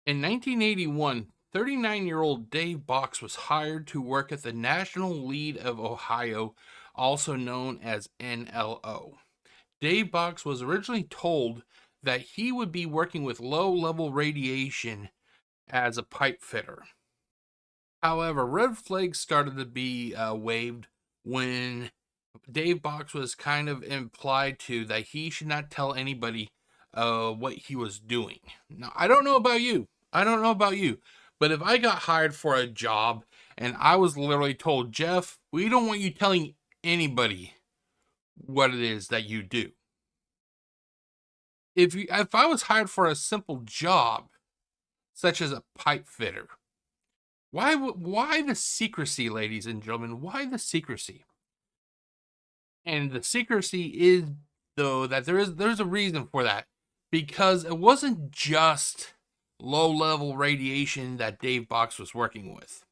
In 1981, 39-year-old Dave Bocks was hired to work at the National Lead of Ohio, also known as N.L.O. Dave Bocks was originally told that he would be working with low-level radiation as a pipe fitter. However, red flags started to be waved when Dave Bocks was kind of implied to that he should not tell anybody what he was doing. Now, I don't know about you. I don't know about you. But if I got hired for a job and I was literally told, Jeff, we don't want you telling anybody what it is that you do. If I was hired for a simple job, such as a pipe fitter, why the secrecy, ladies and gentlemen? Why the secrecy? And the secrecy is, though, that there's a reason for that, because it wasn't just low level radiation that Dave Bocks was working with.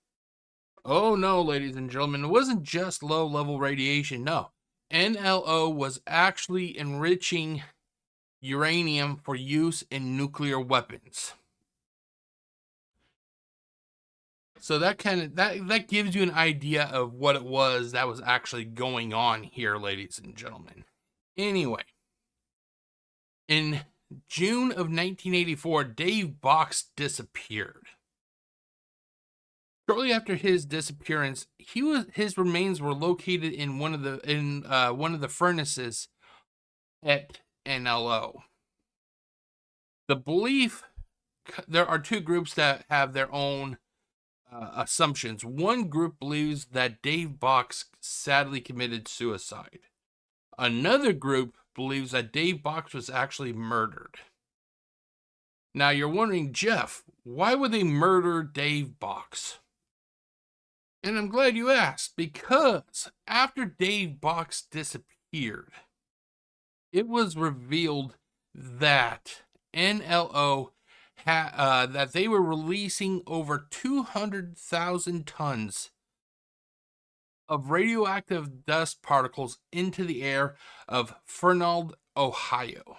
Oh no, ladies and gentlemen, it wasn't just low level radiation. No, N.L.O was actually enriching uranium for use in nuclear weapons. So that gives you an idea of what it was that was actually going on here, ladies and gentlemen. Anyway, in June of 1984, Dave Bocks disappeared. Shortly after his disappearance, his remains were located in one of the furnaces at N.L.O. The belief there are two groups that have their own assumptions. One group believes that Dave Bocks sadly committed suicide. Another group believes that Dave Bocks was actually murdered. Now you're wondering, Jeff, why would they murder Dave Bocks? And I'm glad you asked, because after Dave Bocks disappeared, it was revealed that N.L.O that they were releasing over 200,000 tons of radioactive dust particles into the air of Fernald, Ohio.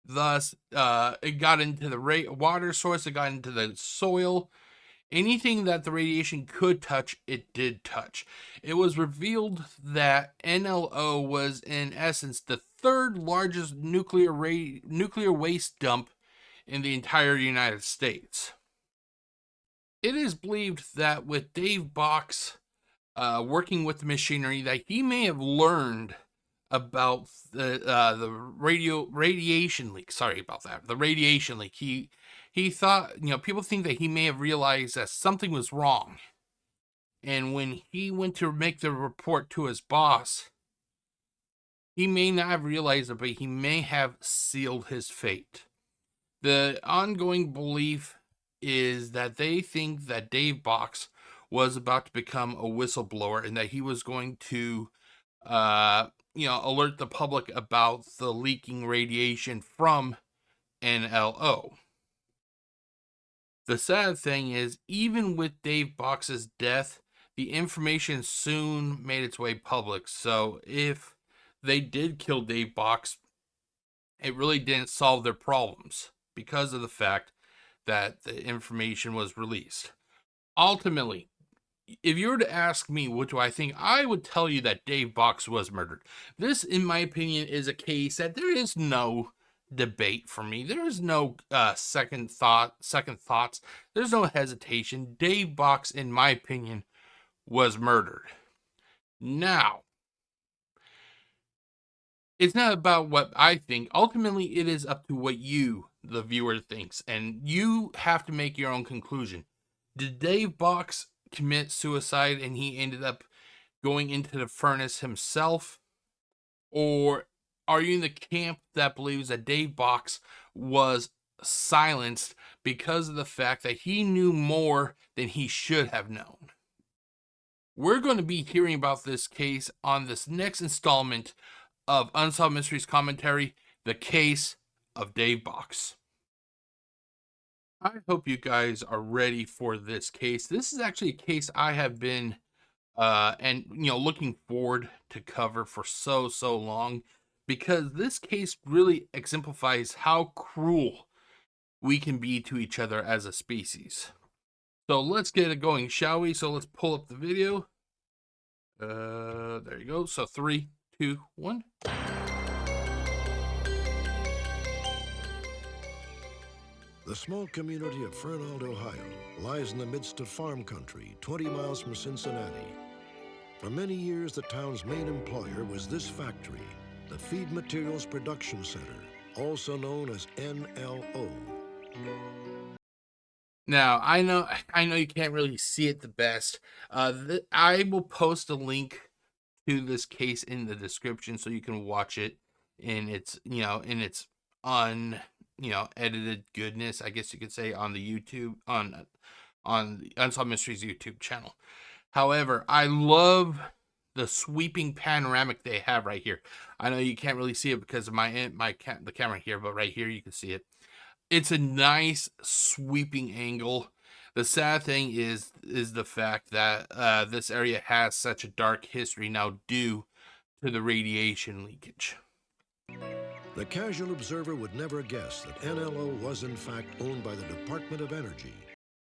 Thus, it got into the water source, it got into the soil. Anything that the radiation could touch, it did touch. It was revealed that N.L.O was, in essence, the third largest nuclear waste dump in the entire United States. It is believed that with Dave Bocks working with the machinery, that he may have learned about the radiation leak. Sorry about that. The radiation leak. He thought, people think that he may have realized that something was wrong. And when he went to make the report to his boss, he may not have realized it, but he may have sealed his fate. The ongoing belief is that they think that Dave Bocks was about to become a whistleblower and that he was going to, alert the public about the leaking radiation from N.L.O. The sad thing is, even with Dave Box's death, the information soon made its way public. So if they did kill Dave Bocks, it really didn't solve their problems because of the fact that the information was released. Ultimately, if you were to ask me what do I think, I would tell you that Dave Bocks was murdered. This, in my opinion, is a case that there is no debate for me. There is no second thoughts. There's no hesitation. Dave Bocks, in my opinion, was murdered. Now, it's not about what I think. Ultimately, it is up to what you, the viewer, thinks, and you have to make your own conclusion. Did Dave Bocks commit suicide and he ended up going into the furnace himself? Or are you in the camp that believes that Dave Bocks was silenced because of the fact that he knew more than he should have known? We're going to be hearing about this case on this next installment of Unsolved Mysteries Commentary, the case of Dave Bocks. I hope you guys are ready for this case. This is actually a case I have been looking forward to cover for so long, because this case really exemplifies how cruel we can be to each other as a species. So let's get it going, shall we? So let's pull up the video. There you go. So 3, 2, 1. The small community of Fernald, Ohio, lies in the midst of farm country, 20 miles from Cincinnati. For many years, the town's main employer was this factory, the Feed Materials Production Center, also known as N.L.O. Now, I know you can't really see it the best. I will post a link to this case in the description so you can watch it in its, edited goodness, I guess you could say, on the YouTube, on the Unsolved Mysteries YouTube channel. However, I love the sweeping panoramic they have right here. I know you can't really see it because of the camera here, but right here you can see it. It's a nice sweeping angle. The sad thing is the fact that this area has such a dark history now due to the radiation leakage. The casual observer would never guess that N.L.O. was in fact owned by the Department of Energy.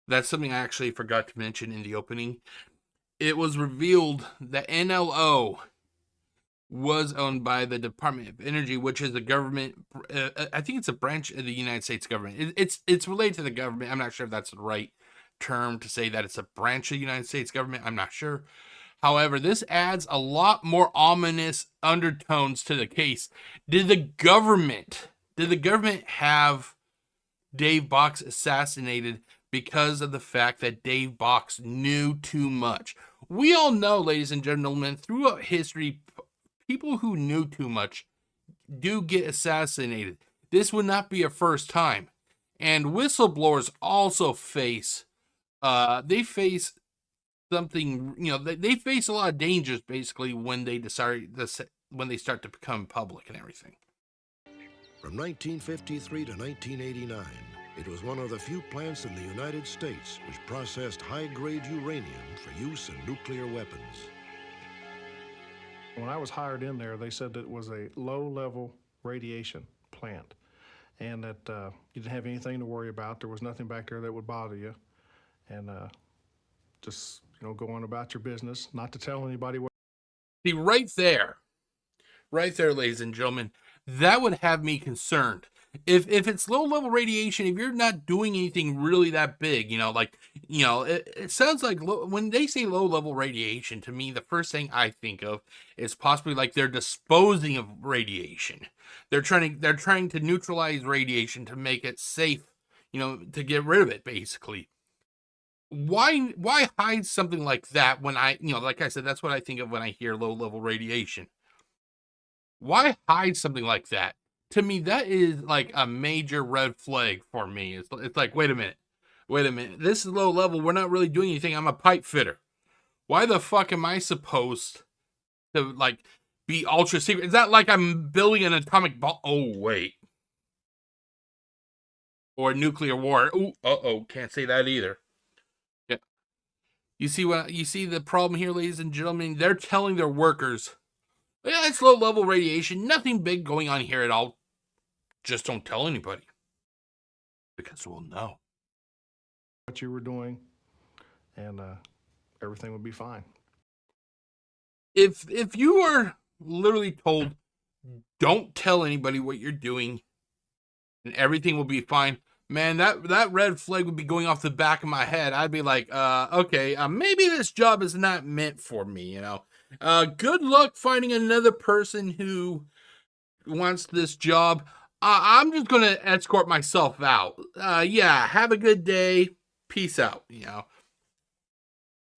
That's something I actually forgot to mention in the opening. It was revealed that N.L.O. was owned by the Department of Energy, which is a government. I think it's a branch of the United States government. It's related to the government. I'm not sure if that's the right term to say that it's a branch of the United States government. I'm not sure. However, this adds a lot more ominous undertones to the case. Did the government have Dave Bocks assassinated because of the fact that Dave Bocks knew too much? We all know, ladies and gentlemen, throughout history, people who knew too much do get assassinated. This would not be a first time. And whistleblowers also face, they face something, they face a lot of dangers basically when they start to become public and everything. From 1953 to 1989, it was one of the few plants in the United States which processed high-grade uranium for use in nuclear weapons. When I was hired in there, they said that it was a low-level radiation plant and that you didn't have anything to worry about. There was nothing back there that would bother you. And just, go on about your business, not to tell anybody what. See, right there, ladies and gentlemen, that would have me concerned. If it's low-level radiation, if you're not doing anything really that big, it sounds like when they say low-level radiation, to me, the first thing I think of is possibly like they're disposing of radiation. They're trying to neutralize radiation to make it safe, to get rid of it, basically. Why hide something like that when like I said, that's what I think of when I hear low-level radiation. Why hide something like that? To me, that is like a major red flag for me. It's like, wait a minute. This is low level. We're not really doing anything. I'm a pipe fitter. Why the fuck am I supposed to be ultra secret? Is that like I'm building an atomic bomb? Oh, wait. Or a nuclear war. Ooh, can't say that either. Yeah. You see the problem here, ladies and gentlemen? They're telling their workers, yeah, it's low-level radiation. Nothing big going on here at all. Just don't tell anybody. Because we'll know what you were doing, and everything would be fine. If you are literally told, don't tell anybody what you're doing, and everything will be fine, man, that red flag would be going off the back of my head. I'd be like, okay, maybe this job is not meant for me, good luck finding another person who wants this job. I'm just going to escort myself out. Yeah, have a good day. Peace out,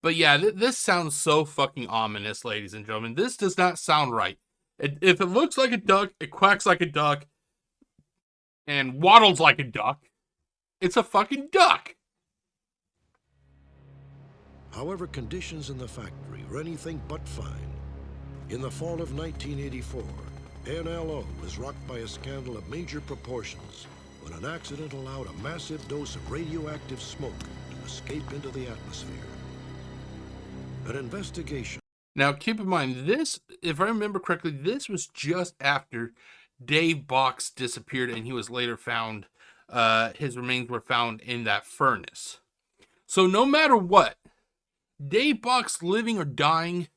But yeah, this sounds so fucking ominous, ladies and gentlemen. This does not sound right. If it looks like a duck, it quacks like a duck, and waddles like a duck, it's a fucking duck. However, conditions in the factory were anything but fine. In the fall of 1984, N.L.O. was rocked by a scandal of major proportions when an accident allowed a massive dose of radioactive smoke to escape into the atmosphere. An investigation. Now, keep in mind, this, if I remember correctly, this was just after Dave Bocks disappeared and he was later found his remains were found in that furnace. So no matter what, Dave Bocks living or dying,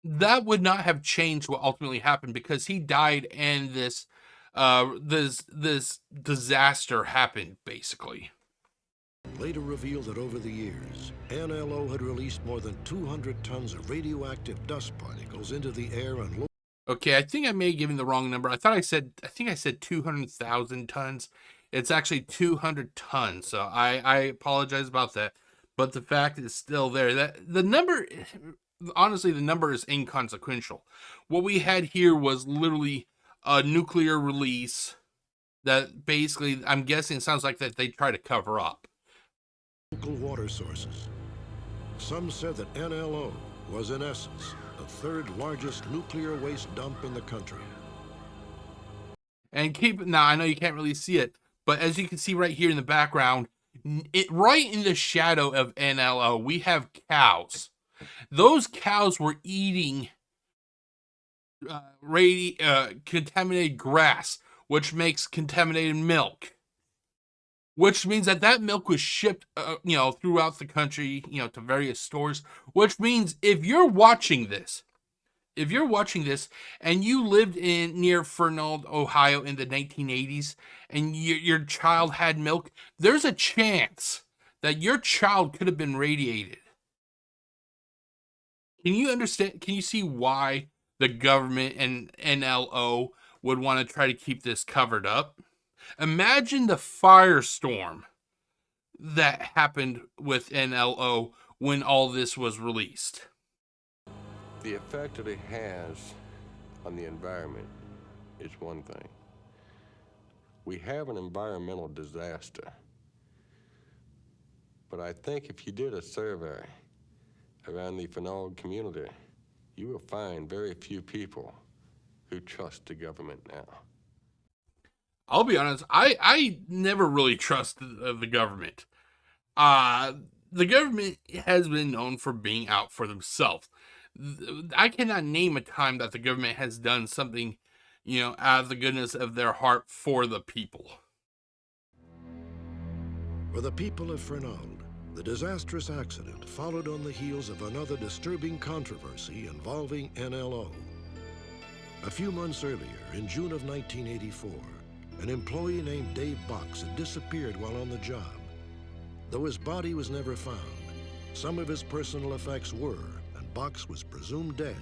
that would not have changed what ultimately happened, because he died and this disaster happened, basically. Later revealed that over the years, N.L.O. had released more than 200 tons of radioactive dust particles into the air and Okay, I think I may have given the wrong number. I think I said 200,000 tons. It's actually 200 tons. So I apologize about that. But the fact is still there. That the number, honestly, the number is inconsequential. What we had here was literally a nuclear release that basically, I'm guessing it sounds like that they try to cover up. local water sources. Some said that N.L.O. was, in essence, the third largest nuclear waste dump in the country. And now I know you can't really see it, but as you can see right here in the background, right in the shadow of N.L.O., we have cows. Those cows were eating contaminated grass, which makes contaminated milk. Which means that milk was shipped, throughout the country, to various stores. Which means if you're watching this and you lived near Fernald, Ohio in the 1980s, and your child had milk, there's a chance that your child could have been radiated. Can you understand? Can you see why the government and N.L.O. would want to try to keep this covered up? Imagine the firestorm that happened with N.L.O. when all this was released. The effect that it has on the environment is one thing. We have an environmental disaster. But I think if you did a survey around the Fernald community, you will find very few people who trust the government now. I'll be honest, I never really trust the government. The government has been known for being out for themselves. I cannot name a time that the government has done something, out of the goodness of their heart for the people. For the people of Fernald, the disastrous accident followed on the heels of another disturbing controversy involving N.L.O. A few months earlier, in June of 1984, an employee named Dave Bocks had disappeared while on the job. Though his body was never found, some of his personal effects were, and Bocks was presumed dead.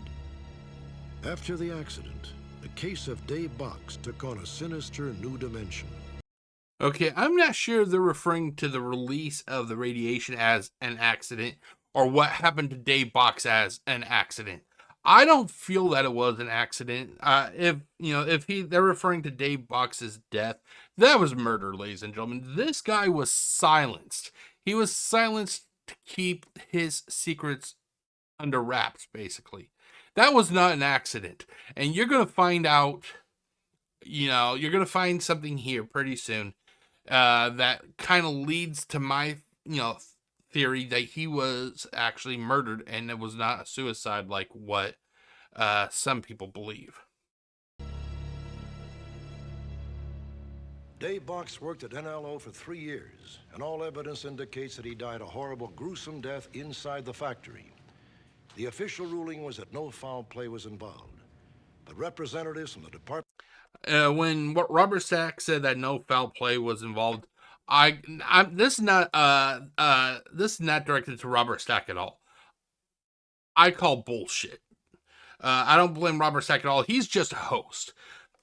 After the accident, the case of Dave Bocks took on a sinister new dimension. Okay, I'm not sure they're referring to the release of the radiation as an accident or what happened to Dave Bocks as an accident. I don't feel that it was an accident. If they're referring to Dave Bocks' death, that was murder, ladies and gentlemen. This guy was silenced. He was silenced to keep his secrets under wraps, basically. That was not an accident. And you're going to find out, you're going to find something here pretty soon that kind of leads to my, theory that he was actually murdered and it was not a suicide like what some people believe. Dave Bocks worked at N.L.O. for 3 years, and all evidence indicates that he died a horrible, gruesome death inside the factory. The official ruling was that no foul play was involved, but representatives from the department... When Robert Stack said that no foul play was involved, this is not directed to Robert Stack at all. I call bullshit. I don't blame Robert Stack at all. He's just a host.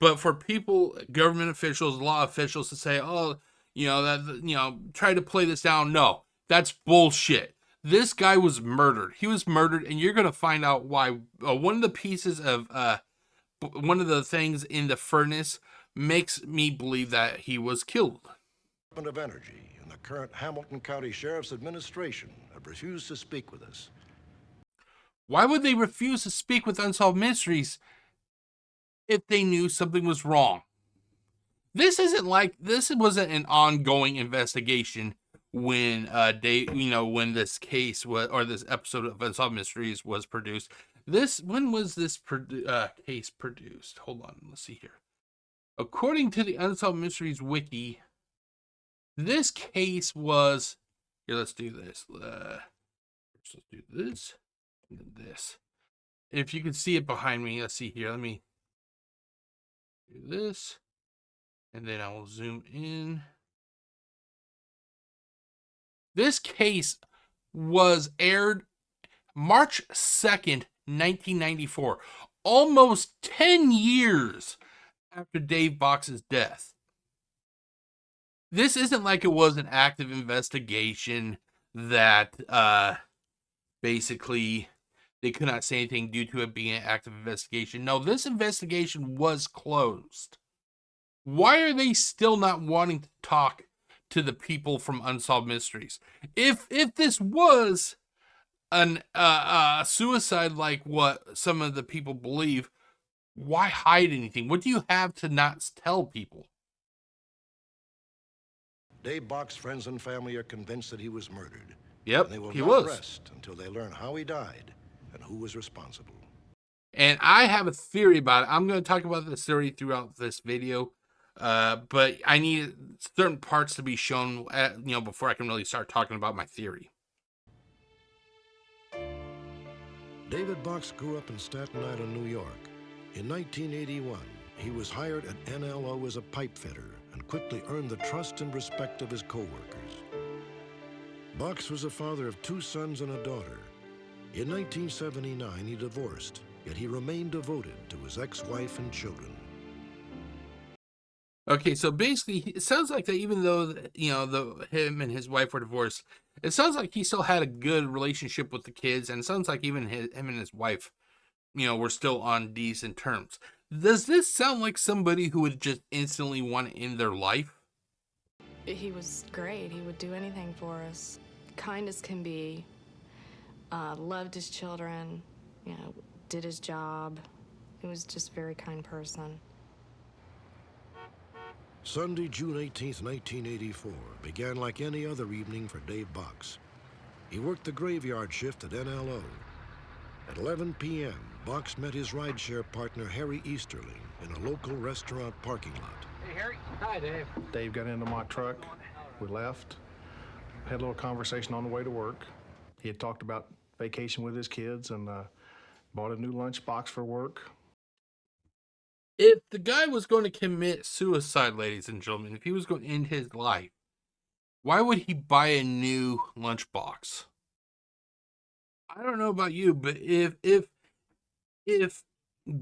But for people, government officials, law officials to say, try to play this down. No, that's bullshit. This guy was murdered. He was murdered, and you're going to find out why. One of the pieces of, one of the things in the furnace makes me believe that he was killed. Department of Energy and the current Hamilton County Sheriff's Administration have refused to speak with us. Why would they refuse to speak with Unsolved Mysteries if they knew something was wrong? This wasn't an ongoing investigation when when this case was, or this episode of Unsolved Mysteries was produced. When was this case produced? Hold on, let's see here. According to the Unsolved Mysteries wiki, This case was, here, let's do this. Let's do this and then this. If you can see it behind me, let's see here. Let me do this, and then I will zoom in. This case was aired March 2nd, 1994, almost 10 years after Dave Bocks' death. This isn't like it was an active investigation that basically they could not say anything due to it being an active investigation. No, this investigation was closed. Why are they still not wanting to talk to the people from Unsolved Mysteries? If this was an suicide like what some of the people believe, why hide anything? What do you have to not tell people? Dave Bocks' friends and family are convinced that he was murdered. Yep, And they will he not was. rest until they learn how he died and who was responsible. And I have a theory about it. I'm going to talk about this theory throughout this video, but I need certain parts to be shown, before I can really start talking about my theory. David Bocks grew up in Staten Island, New York. In 1981, he was hired at N.L.O as a pipefitter and quickly earned the trust and respect of his co-workers. Bocks was a father of 2 sons and a daughter. In 1979, he divorced, yet he remained devoted to his ex-wife and children. Okay, so basically, it sounds like that even though, him and his wife were divorced, it sounds like he still had a good relationship with the kids, and it sounds like even him and his wife, were still on decent terms. Does this sound like somebody who would just instantly want to end their life? He was great. He would do anything for us. Kind as can be. Loved his children, did his job. He was just a very kind person. Sunday, June 18th, 1984, began like any other evening for Dave Bocks. He worked the graveyard shift at N.L.O. At 11 p.m., Bocks met his rideshare partner, Harry Easterling, in a local restaurant parking lot. Hey, Harry. Hi, Dave. Dave got into my truck. We left. Had a little conversation on the way to work. He had talked about vacation with his kids and bought a new lunchbox for work. If the guy was going to commit suicide, ladies and gentlemen, if he was going to end his life, why would he buy a new lunchbox? I don't know about you, but if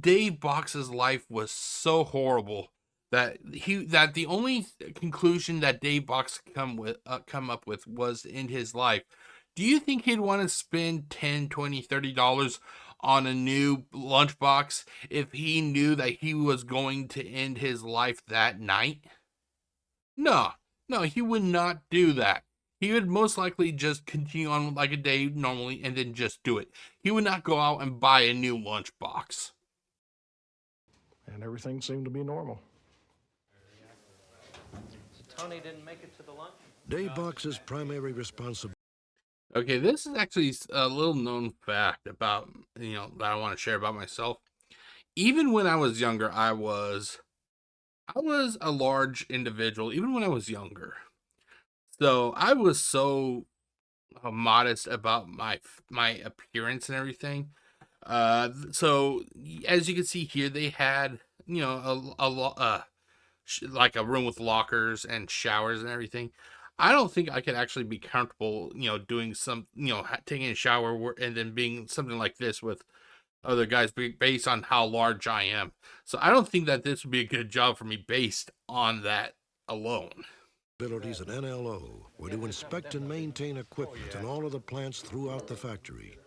Dave Box's life was so horrible that the only conclusion that Dave Bocks come up with was to end his life, do you think he'd want to spend $10, $20, $30 on a new lunchbox if he knew that he was going to end his life that night? No, he would not do that. He would most likely just continue on like a day normally and then just do it. He would not go out and buy a new lunchbox. And everything seemed to be normal. Tony didn't make it to the lunch? Dave Bocks' primary responsibility. Okay, this is actually a little known fact about, that I want to share about myself. Even when I was younger, I was a large individual, even when I was younger. So I was so modest about my appearance and everything. So as you can see here, they had, like a room with lockers and showers and everything. I don't think I could actually be comfortable, doing some, taking a shower and then being something like this with other guys based on how large I am. So I don't think that this would be a good job for me based on that alone. Abilities at N.L.O. were to inspect and maintain equipment in all of the plants throughout the factory.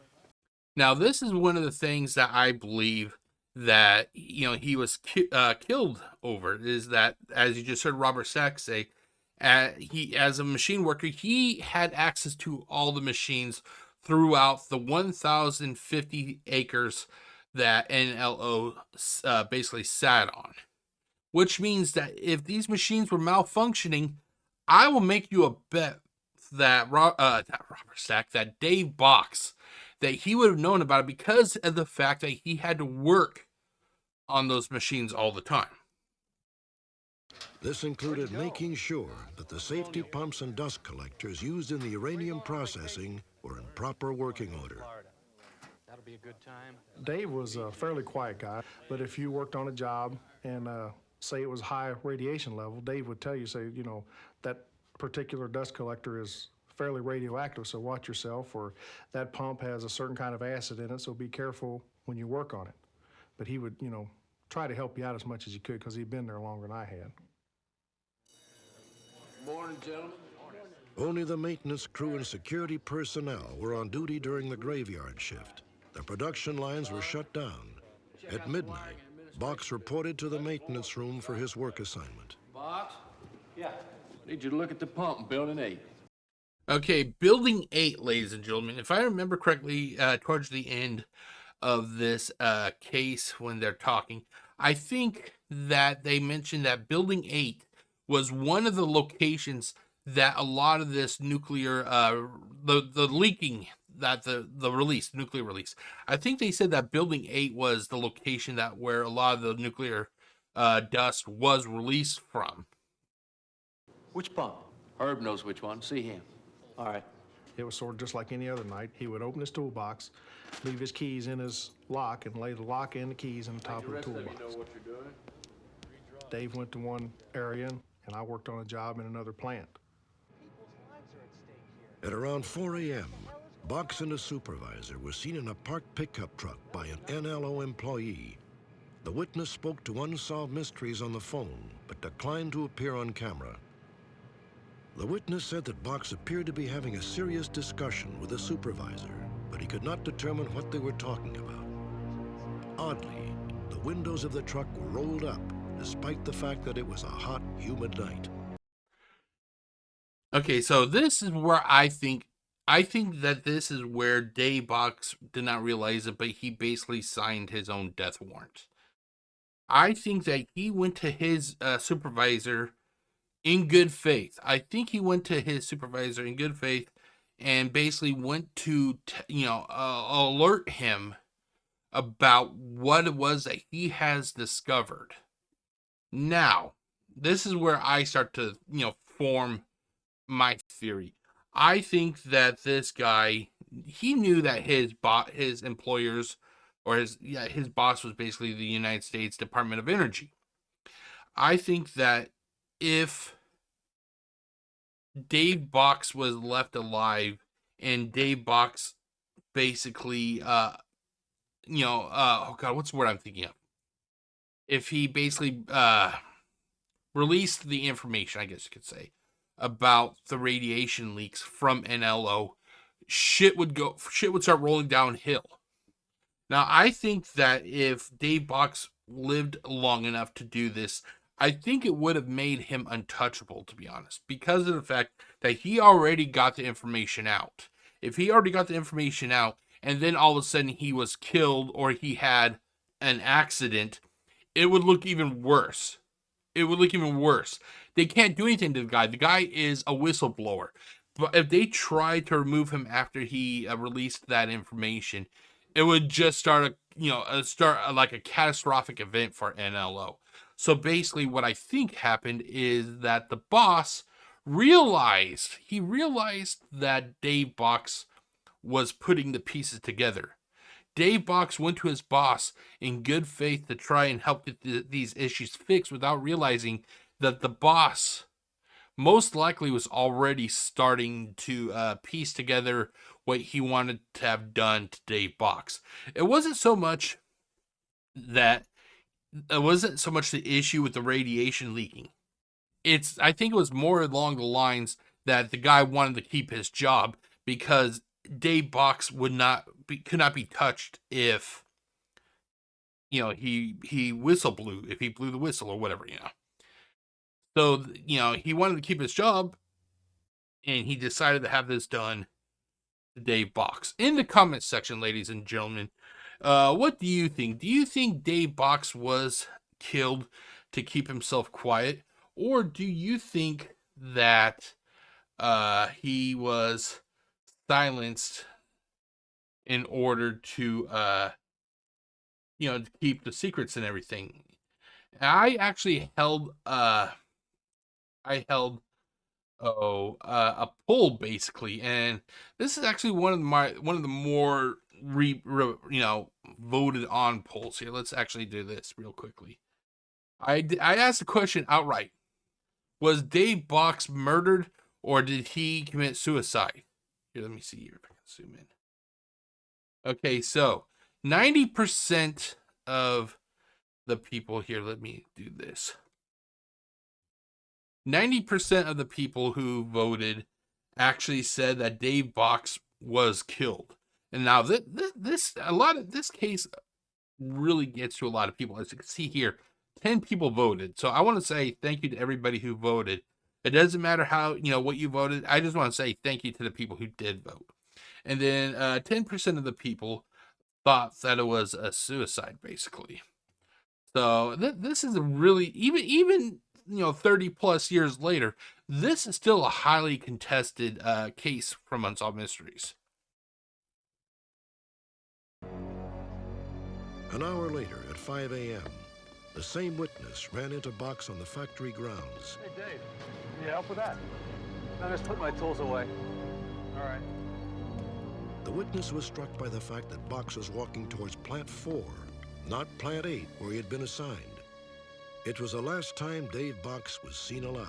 Now, this is one of the things that I believe that, he was killed over, is that, as you just heard Robert Stack say, he, as a machine worker, he had access to all the machines throughout the 1,050 acres that N.L.O. basically sat on. Which means that if these machines were malfunctioning, I will make you a bet that not Robert Stack, that Dave Bocks, that he would have known about it because of the fact that he had to work on those machines all the time. This included making sure that the safety pumps and dust collectors used in the uranium processing were in proper working order. That'll be a good time. Dave was a fairly quiet guy, but if you worked on a job and say it was high radiation level, Dave would tell you, say, you know, that particular dust collector is fairly radioactive, so watch yourself, or that pump has a certain kind of acid in it, so be careful when you work on it. But he would, you know, try to help you out as much as he could because he'd been there longer than I had. Morning, gentlemen. Only the maintenance crew and security personnel were on duty during the graveyard shift. The production lines were shut down. At midnight, Bocks reported to the maintenance room for his work assignment. Bocks? Yeah. Need you to look at the pump in Building 8. Okay, Building 8, ladies and gentlemen. If I remember correctly, towards the end of this case when they're talking, I think that they mentioned that Building 8 was one of the locations that a lot of this nuclear, the leaking, that the release, nuclear release. I think they said that Building 8 was the location that where a lot of the nuclear dust was released from. Which pump? Herb knows which one. See him. All right. It was sort of just like any other night. He would open his toolbox, leave his keys in his lock, and lay the lock and the keys on the top of the toolbox. You know what you're doing? Dave went to one area, and I worked on a job in another plant. At around 4 a.m., Bocks and a supervisor were seen in a parked pickup truck by an N.L.O. employee. The witness spoke to Unsolved Mysteries on the phone, but declined to appear on camera. The witness said that Bocks appeared to be having a serious discussion with the supervisor, but he could not determine what they were talking about. Oddly, the windows of the truck were rolled up, despite the fact that it was a hot, humid night. Okay, so this is where I think that this is where Dave Bocks did not realize it, but he basically signed his own death warrant. I think that he went to his supervisor in good faith. I think he went to his supervisor in good faith and basically went to, alert him about what it was that he has discovered. Now, this is where I start to, form my theory. I think that this guy, he knew that his employers, or his boss was basically the United States Department of Energy. I think that if Dave Bocks was left alive and Dave Bocks basically, oh God, what's the word I'm thinking of? If he basically released the information, I guess you could say, about the radiation leaks from N.L.O, shit would start rolling downhill. Now, I think that if Dave Bocks lived long enough to do this, I think it would have made him untouchable, to be honest, because of the fact that he already got the information out. If he already got the information out, and then all of a sudden he was killed or he had an accident, it would look even worse. It would look even worse. They can't do anything to the guy. The guy is a whistleblower. But if they tried to remove him after he released that information, it would just start like a catastrophic event for N.L.O. So basically what I think happened is that the boss realized that Dave Bocks was putting the pieces together. Dave Bocks went to his boss in good faith to try and help get these issues fixed without realizing that the boss most likely was already starting to piece together what he wanted to have done to Dave Bocks. It wasn't so much the issue with the radiation leaking. I think it was more along the lines that the guy wanted to keep his job because Dave Bocks could not be touched if he whistle blew, if he blew the whistle or whatever. So he wanted to keep his job, and he decided to have this done to Dave Bocks. In the comments section, ladies and gentlemen, what do you think? Do you think Dave Bocks was killed to keep himself quiet, or do you think that he was silenced in order to to keep the secrets and everything? I actually held a poll basically, and this is actually one of the more voted on polls here. Let's actually do this real quickly. I asked the question outright: was Dave Bocks murdered, or did he commit suicide? Here, let me see here if I can zoom in. Okay, so 90% of the people here. Let me do this. 90% of the people who voted actually said that Dave Bocks was killed. And now this case really gets to a lot of people. As you can see here, 10 people voted. So I want to say thank you to everybody who voted. It doesn't matter how, what you voted. I just want to say thank you to the people who did vote. And then 10% of the people thought that it was a suicide, basically. So this is a really, even 30 plus years later, this is still a highly contested case from Unsolved Mysteries. An hour later, at 5 a.m., the same witness ran into Bocks on the factory grounds. Hey, Dave. Can you help with that? I just put my tools away. All right. The witness was struck by the fact that Bocks was walking towards Plant 4, not Plant 8, where he had been assigned. It was the last time Dave Bocks was seen alive.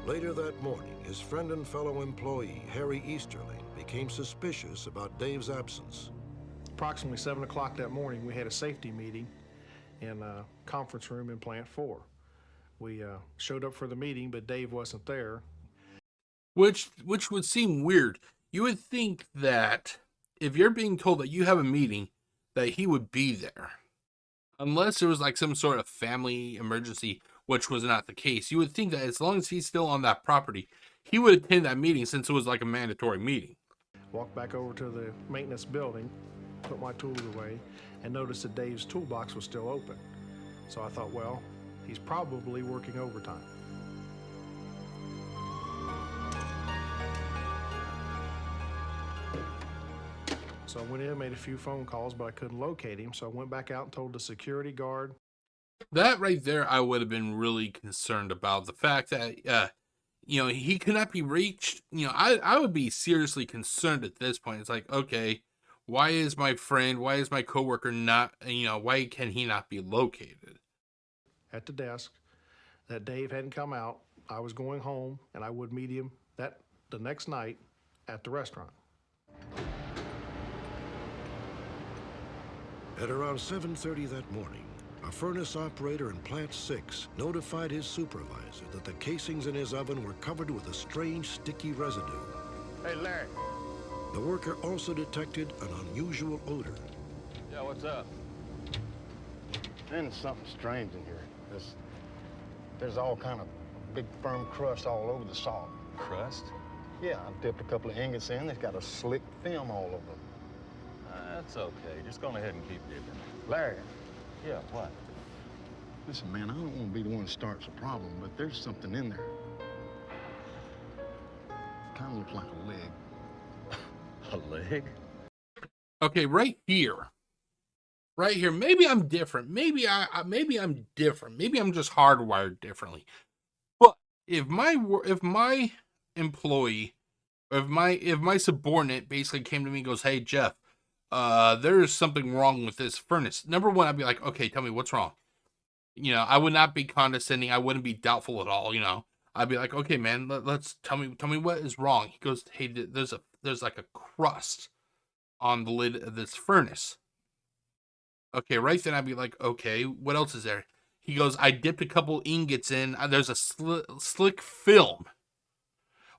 Later that morning, his friend and fellow employee, Harry Easterling, became suspicious about Dave's absence. Approximately 7 o'clock that morning, we had a safety meeting in a conference room in Plant 4. We showed up for the meeting, but Dave wasn't there. Which would seem weird. You would think that if you're being told that you have a meeting, that he would be there. Unless there was like some sort of family emergency, which was not the case. You would think that as long as he's still on that property, he would attend that meeting since it was like a mandatory meeting. Walked back over to the maintenance building, put my tools away, and noticed that Dave's toolbox was still open. So I thought, well, he's probably working overtime. So I went in and made a few phone calls, but I couldn't locate him. So I went back out and told the security guard. That right there, I would have been really concerned about the fact that, he could not be reached. I would be seriously concerned at this point. It's like, okay, why is my coworker not, why can he not be located? At the desk that Dave hadn't come out. I was going home, and I would meet him the next night at the restaurant. At around 7:30 that morning, a furnace operator in Plant 6 notified his supervisor that the casings in his oven were covered with a strange sticky residue. Hey, Larry. The worker also detected an unusual odor. Yeah, what's up? There's something strange in here. There's all kind of big firm crust all over the salt. Crust? Yeah, I dipped a couple of ingots in. It's got a slick film all over it. That's okay. Just go ahead and keep dipping. Larry, Yeah, what? listen, man, I don't want to be the one that starts a problem, but there's something in there. Kind of looks like a leg. A leg? Okay, right here. Maybe I'm different. Maybe I'm different. Maybe I'm just hardwired differently. But if my employee, if my subordinate basically came to me and goes, "Hey Jeff, there's something wrong with this furnace." Number one, I'd be like, "Okay, tell me what's wrong." I would not be condescending. I wouldn't be doubtful at all. I'd be like, "Okay, man, let's tell me what is wrong." He goes, "Hey, there's like a crust on the lid of this furnace." Okay, right then I'd be like, "Okay, what else is there?" He goes, "I dipped a couple ingots in. There's a slick film."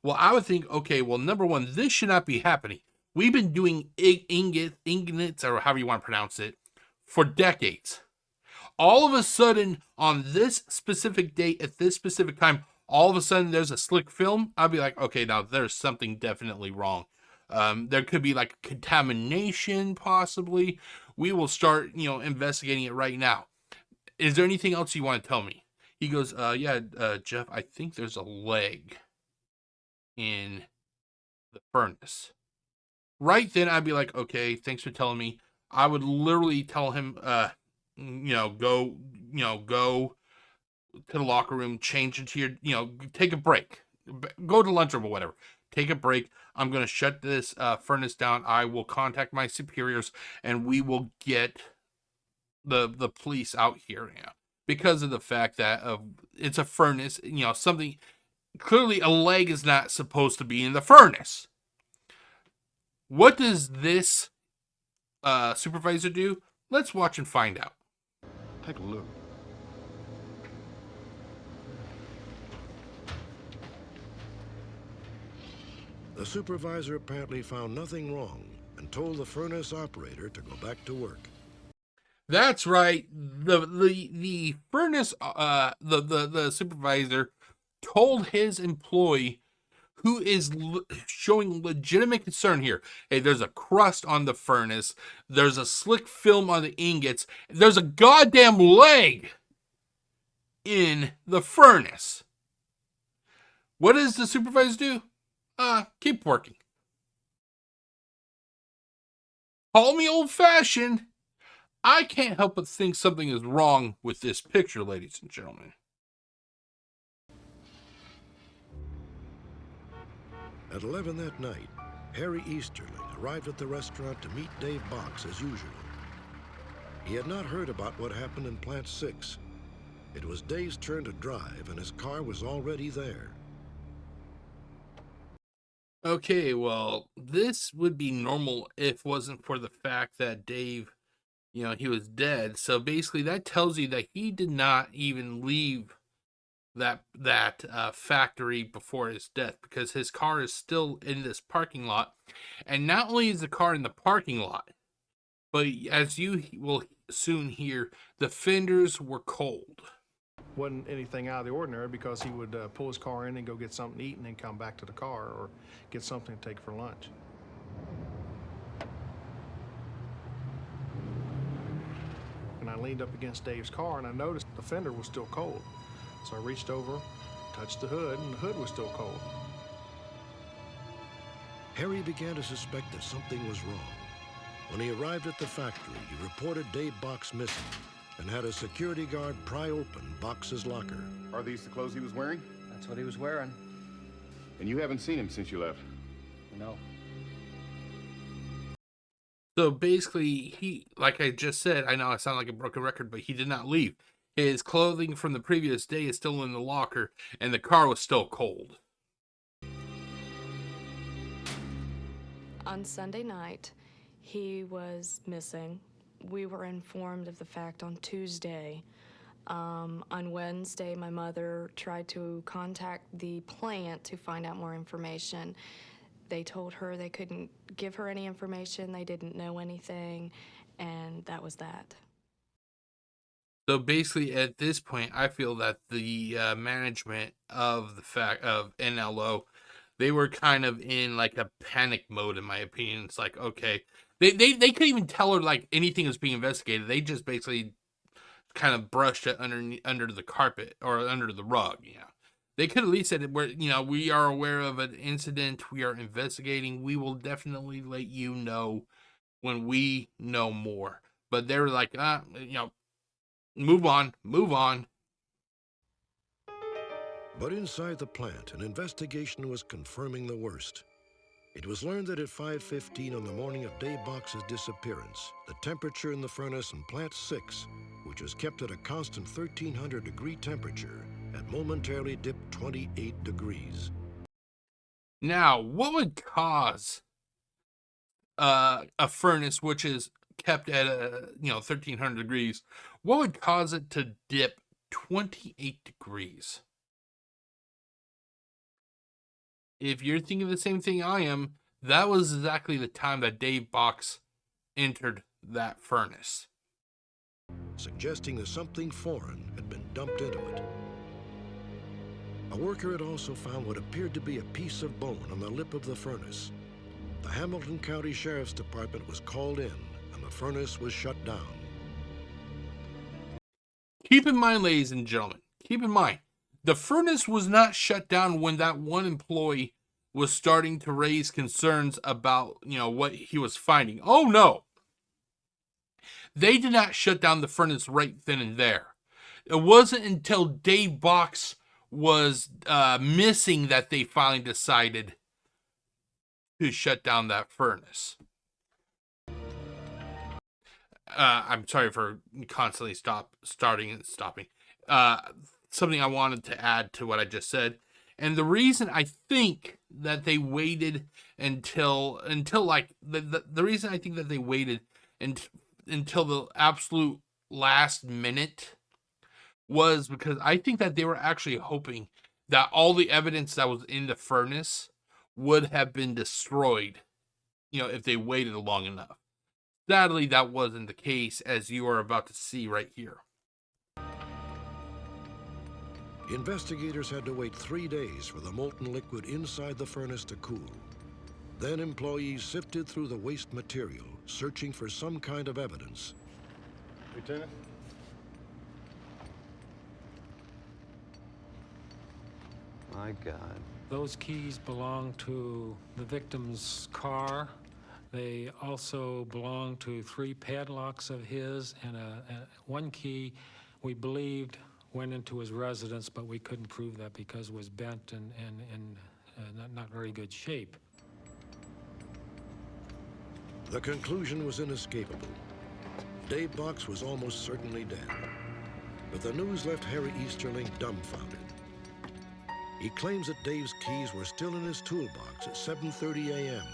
Well, I would think, okay, well, number one, this should not be happening. We've been doing ingots, or however you want to pronounce it, for decades. All of a sudden, on this specific date, at this specific time, all of a sudden there's a slick film. I'd be like, okay, now there's something definitely wrong. There could be like contamination, possibly. We will start, investigating it right now. Is there anything else you want to tell me? He goes, Jeff, I think there's a leg in the furnace. Right then, I'd be like, okay, thanks for telling me. I would literally tell him, go to the locker room, change into your, take a break, go to lunchroom or whatever. Take a break. I'm going to shut this furnace down. I will contact my superiors, and we will get the police out here, because of the fact that it's a furnace, something clearly a leg is not supposed to be in the furnace. What does this supervisor do? Let's watch and find out. Take a look. The supervisor apparently found nothing wrong and told the furnace operator to go back to work. That's right. The furnace the supervisor told his employee, who is showing legitimate concern here. Hey, there's a crust on the furnace. There's a slick film on the ingots. There's a goddamn leg in the furnace. What does the supervisor do? Keep working. Call me old-fashioned. I can't help but think something is wrong with this picture, ladies and gentlemen. At 11 that night, Harry Easterling arrived at the restaurant to meet Dave Bocks as usual. He had not heard about what happened in Plant 6. It was Dave's turn to drive, and his car was already there. Okay, well, this would be normal if it wasn't for the fact that Dave, he was dead. So basically that tells you that he did not even leave that factory before his death, because his car is still in this parking lot. And not only is the car in the parking lot, but as you will soon hear, the fenders were cold. Wasn't anything out of the ordinary, because he would pull his car in and go get something to eat and then come back to the car or get something to take for lunch. And I leaned up against Dave's car and I noticed the fender was still cold. So I reached over, touched the hood, and the hood was still cold. Harry began to suspect that something was wrong. When he arrived at the factory, he reported Dave Bocks missing and had a security guard pry open Box's locker. Are these the clothes he was wearing? That's what he was wearing. And you haven't seen him since you left? No. So basically, he, like I just said, I know I sound like a broken record, but he did not leave. His clothing from the previous day is still in the locker, and the car was still cold. On Sunday night, he was missing. We were informed of the fact on Tuesday. On Wednesday, my mother tried to contact the plant to find out more information. They told her they couldn't give her any information, they didn't know anything, and that was that. So basically, at this point, I feel that the management of N.L.O, they were kind of in like a panic mode, in my opinion. It's like, okay, they couldn't even tell her like anything was being investigated. They just basically kind of brushed it under the carpet or under the rug. They could at least said, we are aware of an incident. We are investigating. We will definitely let you know when we know more. But they were like, move on. But inside the plant, an investigation was confirming the worst. It was learned that at 5:15 on the morning of Dave Box's disappearance, the temperature in the furnace in Plant 6, which was kept at a constant 1,300-degree temperature, had momentarily dipped 28 degrees. Now, what would cause a furnace which is kept at 1,300 degrees, what would cause it to dip 28 degrees? If you're thinking the same thing I am, that was exactly the time that Dave Bocks entered that furnace, suggesting that something foreign had been dumped into it. A worker had also found what appeared to be a piece of bone on the lip of the furnace. The Hamilton County Sheriff's Department was called in, and the furnace was shut down. Keep in mind, ladies and gentlemen, the furnace was not shut down when that one employee was starting to raise concerns about, what he was finding. Oh, no. They did not shut down the furnace right then and there. It wasn't until Dave Bocks was missing that they finally decided to shut down that furnace. I'm sorry for constantly starting and stopping. Something I wanted to add to what I just said. And the reason I think that they waited until like the reason I think that they waited until the absolute last minute was because I think that they were actually hoping that all the evidence that was in the furnace would have been destroyed, if they waited long enough. Sadly, that wasn't the case, as you are about to see right here. Investigators had to wait 3 days for the molten liquid inside the furnace to cool. Then employees sifted through the waste material, searching for some kind of evidence. Lieutenant? My God. Those keys belong to the victim's car. They also belong to 3 padlocks of his, and one key we believed went into his residence, but we couldn't prove that because it was bent and not very good shape. The conclusion was inescapable. Dave Bocks was almost certainly dead. But the news left Harry Easterling dumbfounded. He claims that Dave's keys were still in his toolbox at 7:30 a.m.,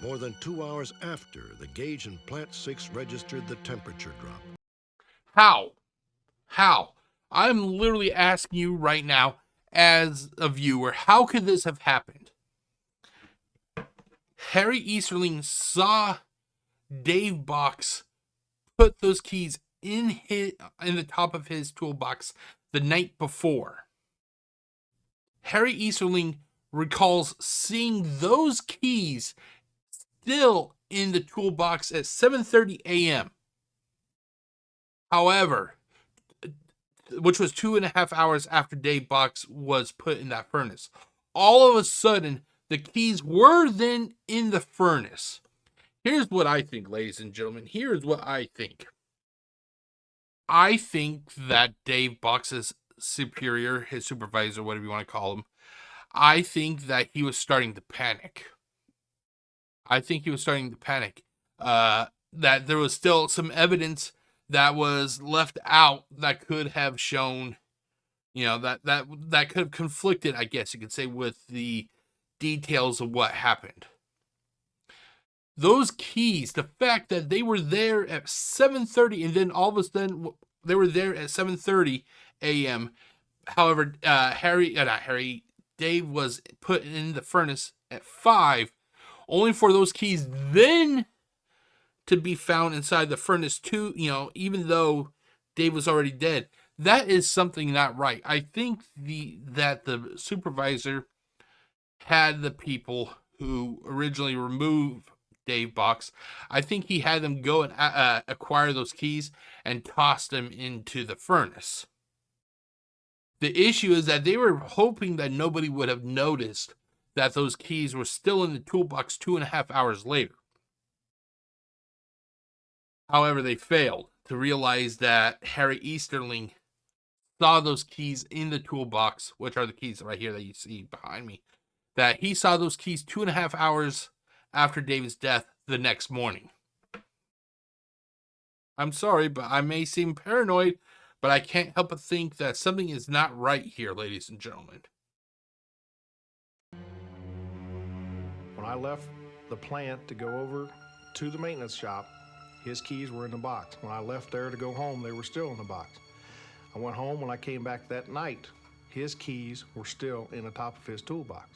more than 2 hours after the gauge in Plant 6 registered the temperature drop. How? I'm literally asking you right now, as a viewer, how could this have happened? Harry Easterling saw Dave Bocks put those keys in the top of his toolbox the night before. Harry Easterling recalls seeing those keys still in the toolbox at 7:30 a.m. However, which was 2.5 hours after Dave Bocks was put in that furnace. All of a sudden, the keys were then in the furnace. Here's what I think, ladies and gentlemen. Here's what I think. I think that Dave Bocks' superior, his supervisor, whatever you want to call him, I think that he was starting to panic. That there was still some evidence that was left out that could have shown, that could have conflicted, I guess you could say, with the details of what happened. Those keys, the fact that they were there at 7:30 and then all of a sudden they were there at 7:30 a.m. However, Dave was put in the furnace at 5, only for those keys then to be found inside the furnace too, even though Dave was already dead. That is something not right. I think that the supervisor had the people who originally removed Dave Bocks, I think he had them go and acquire those keys and toss them into the furnace. The issue is that they were hoping that nobody would have noticed that those keys were still in the toolbox 2.5 hours later. However, they failed to realize that Harry Easterling saw those keys in the toolbox, which are the keys right here that you see behind me, that he saw those keys 2.5 hours after David's death the next morning. I'm sorry, but I may seem paranoid, but I can't help but think that something is not right here, ladies and gentlemen. When I left the plant to go over to the maintenance shop, his keys were in the box. When I left there to go home, they were still in the box. I went home. When I came back that night, his keys were still in the top of his toolbox.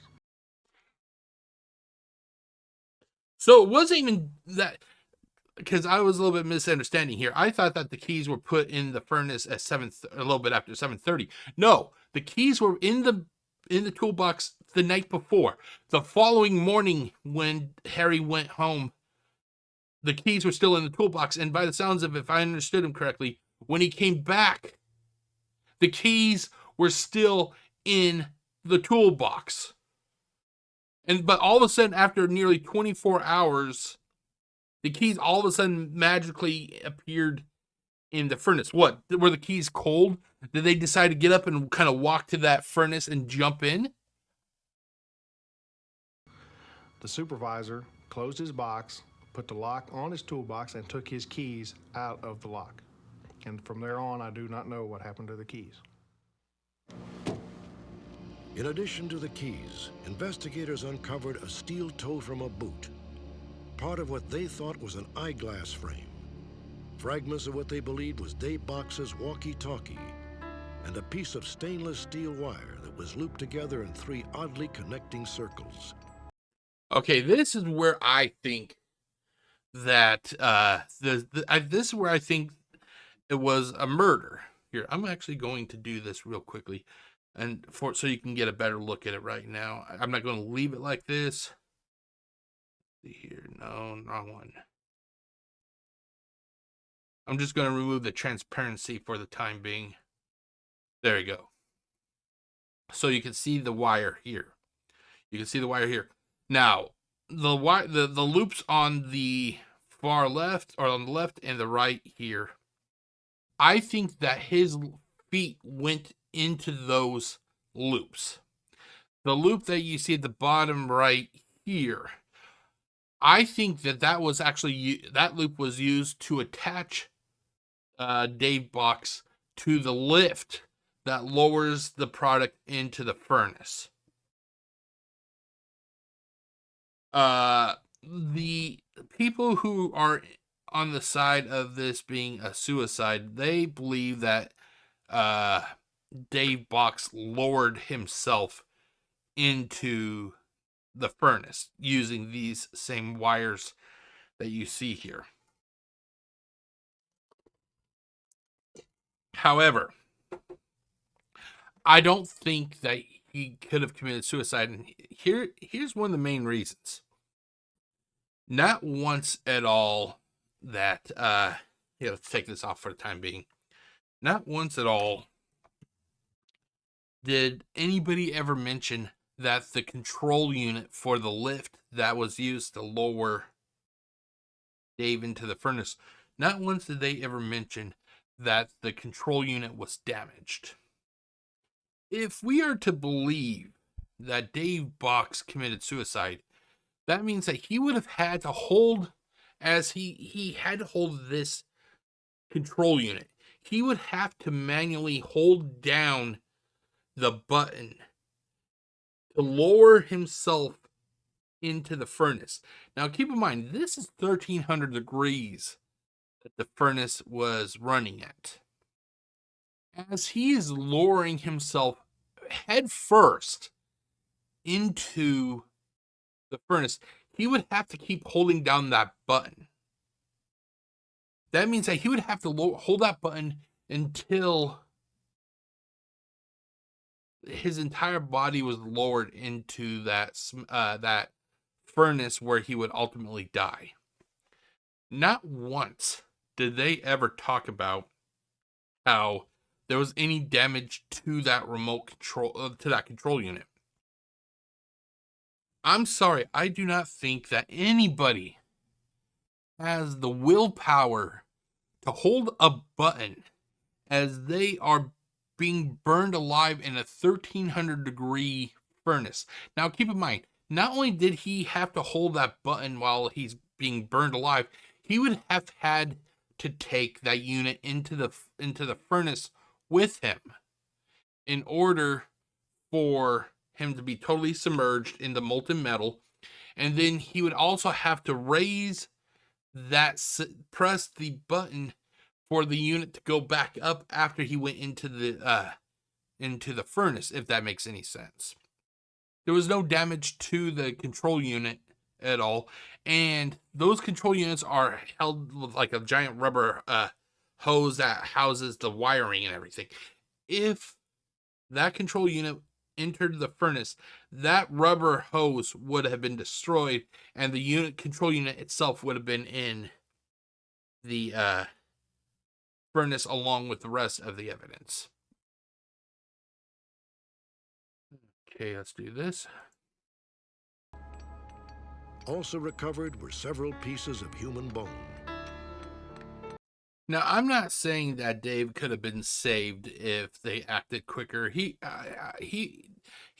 So it wasn't even that, because I was a little bit misunderstanding here. I thought that the keys were put in the furnace at a little bit after 7:30. No, the keys were in the toolbox the night before. The following morning, when Harry went home, the keys were still in the toolbox. And by the sounds of it, if I understood him correctly, when he came back, the keys were still in the toolbox. But all of a sudden, after nearly 24 hours, The keys all of a sudden magically appeared in the furnace. What? Were the keys cold? Did they decide to get up and kind of walk to that furnace and jump in? The supervisor closed his box, put the lock on his toolbox, and took his keys out of the lock. And from there on, I do not know what happened to the keys. In addition to the keys, investigators uncovered a steel toe from a boot, part of what they thought was an eyeglass frame, fragments of what they believed was Dave Box's walkie-talkie, and a piece of stainless steel wire that was looped together in 3 oddly connecting circles. Okay, this is where I think that this is where I think it was a murder. Here, I'm actually going to do this real quickly, and so you can get a better look at it right now. I'm not going to leave it like this. See here, no, wrong one. I'm just going to remove the transparency for the time being. There you go. So you can see the wire here. You can see the wire here. Now, the loops on the far left, or on the left and the right here, I think that his feet went into those loops. The loop that you see at the bottom right here, I think that was actually, that loop was used to attach Dave Bocks to the lift that lowers the product into the furnace. The people who are on the side of this being a suicide, they believe that Dave Bocks lowered himself into the furnace using these same wires that you see here. However, I don't think that he could have committed suicide, and here's one of the main reasons. Not once at all that let's take this off for the time being. Not once at all did anybody ever mention that the control unit for the lift that was used to lower Dave into the furnace, not once did they ever mention that the control unit was damaged. If we are to believe that Dave Bocks committed suicide, that means that he would have had to hold, as he had to hold this control unit, he would have to manually hold down the button to lower himself into the furnace. Now, keep in mind, this is 1,300 degrees that the furnace was running at. As he is lowering himself head first into the furnace, he would have to keep holding down that button. That means that he would have to hold that button until his entire body was lowered into that furnace where he would ultimately die. Not once did they ever talk about how there was any damage to that remote control, to that control unit. I'm sorry, I do not think that anybody has the willpower to hold a button as they are being burned alive in a 1,300 degree furnace. Now, keep in mind, not only did he have to hold that button while he's being burned alive, he would have had to take that unit into the furnace with him in order for him to be totally submerged in the molten metal. And then he would also have to press the button for the unit to go back up after he went into the furnace, if that makes any sense. There was no damage to the control unit at all, and those control units are held with like a giant rubber hose that houses the wiring and everything. If that control unit entered the furnace, that rubber hose would have been destroyed, and the control unit itself would have been in the furnace along with the rest of the evidence. Okay, let's do this. Also recovered were several pieces of human bone. Now, I'm not saying that Dave could have been saved if they acted quicker. He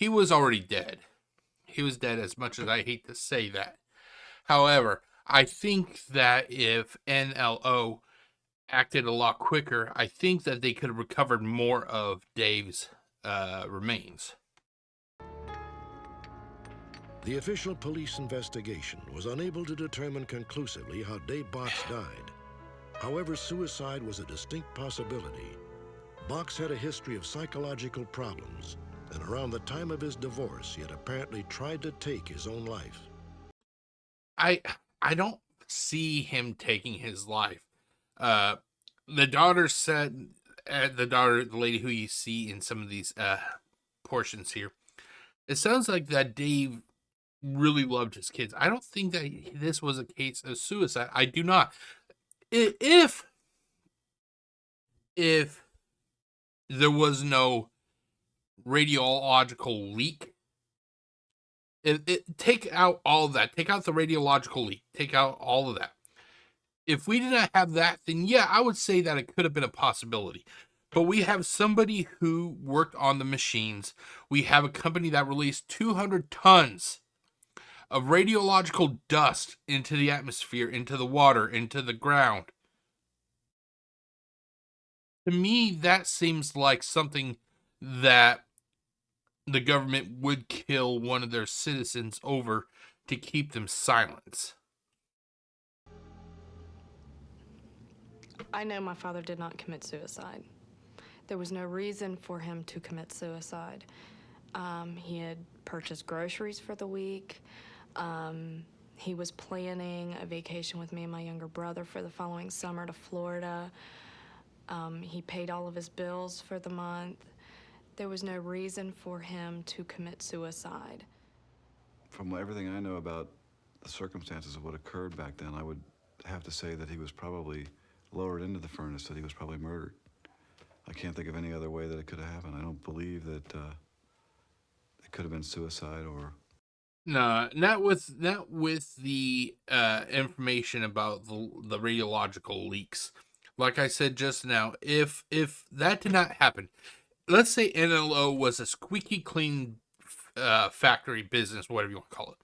was already dead. He was dead, as much as I hate to say that. However, I think that if N.L.O acted a lot quicker, I think that they could have recovered more of Dave's remains. The official police investigation was unable to determine conclusively how Dave Bocks died. However, suicide was a distinct possibility. Bocks had a history of psychological problems, and around the time of his divorce, he had apparently tried to take his own life. I don't see him taking his life. The daughter said, the lady who you see in some of these portions here, it sounds like that Dave really loved his kids. I don't think that this was a case of suicide. I do not. If there was no radiological leak, take out all of that. Take out the radiological leak. Take out all of that. If we did not have that, then yeah, I would say that it could have been a possibility. But we have somebody who worked on the machines. We have a company that released 200 tons of radiological dust into the atmosphere, into the water, into the ground. To me, that seems like something that the government would kill one of their citizens over to keep them silent. I know my father did not commit suicide. There was no reason for him to commit suicide. He had purchased groceries for the week. He was planning a vacation with me and my younger brother for the following summer to Florida. He paid all of his bills for the month. There was no reason for him to commit suicide. From everything I know about the circumstances of what occurred back then, I would have to say that he was probably lowered into the furnace, that he was probably murdered. I can't think of any other way that it could have happened. I don't believe that it could have been suicide or... No, not with the information about the radiological leaks. Like I said just now, if that did not happen, let's say N.L.O was a squeaky clean factory business, whatever you want to call it.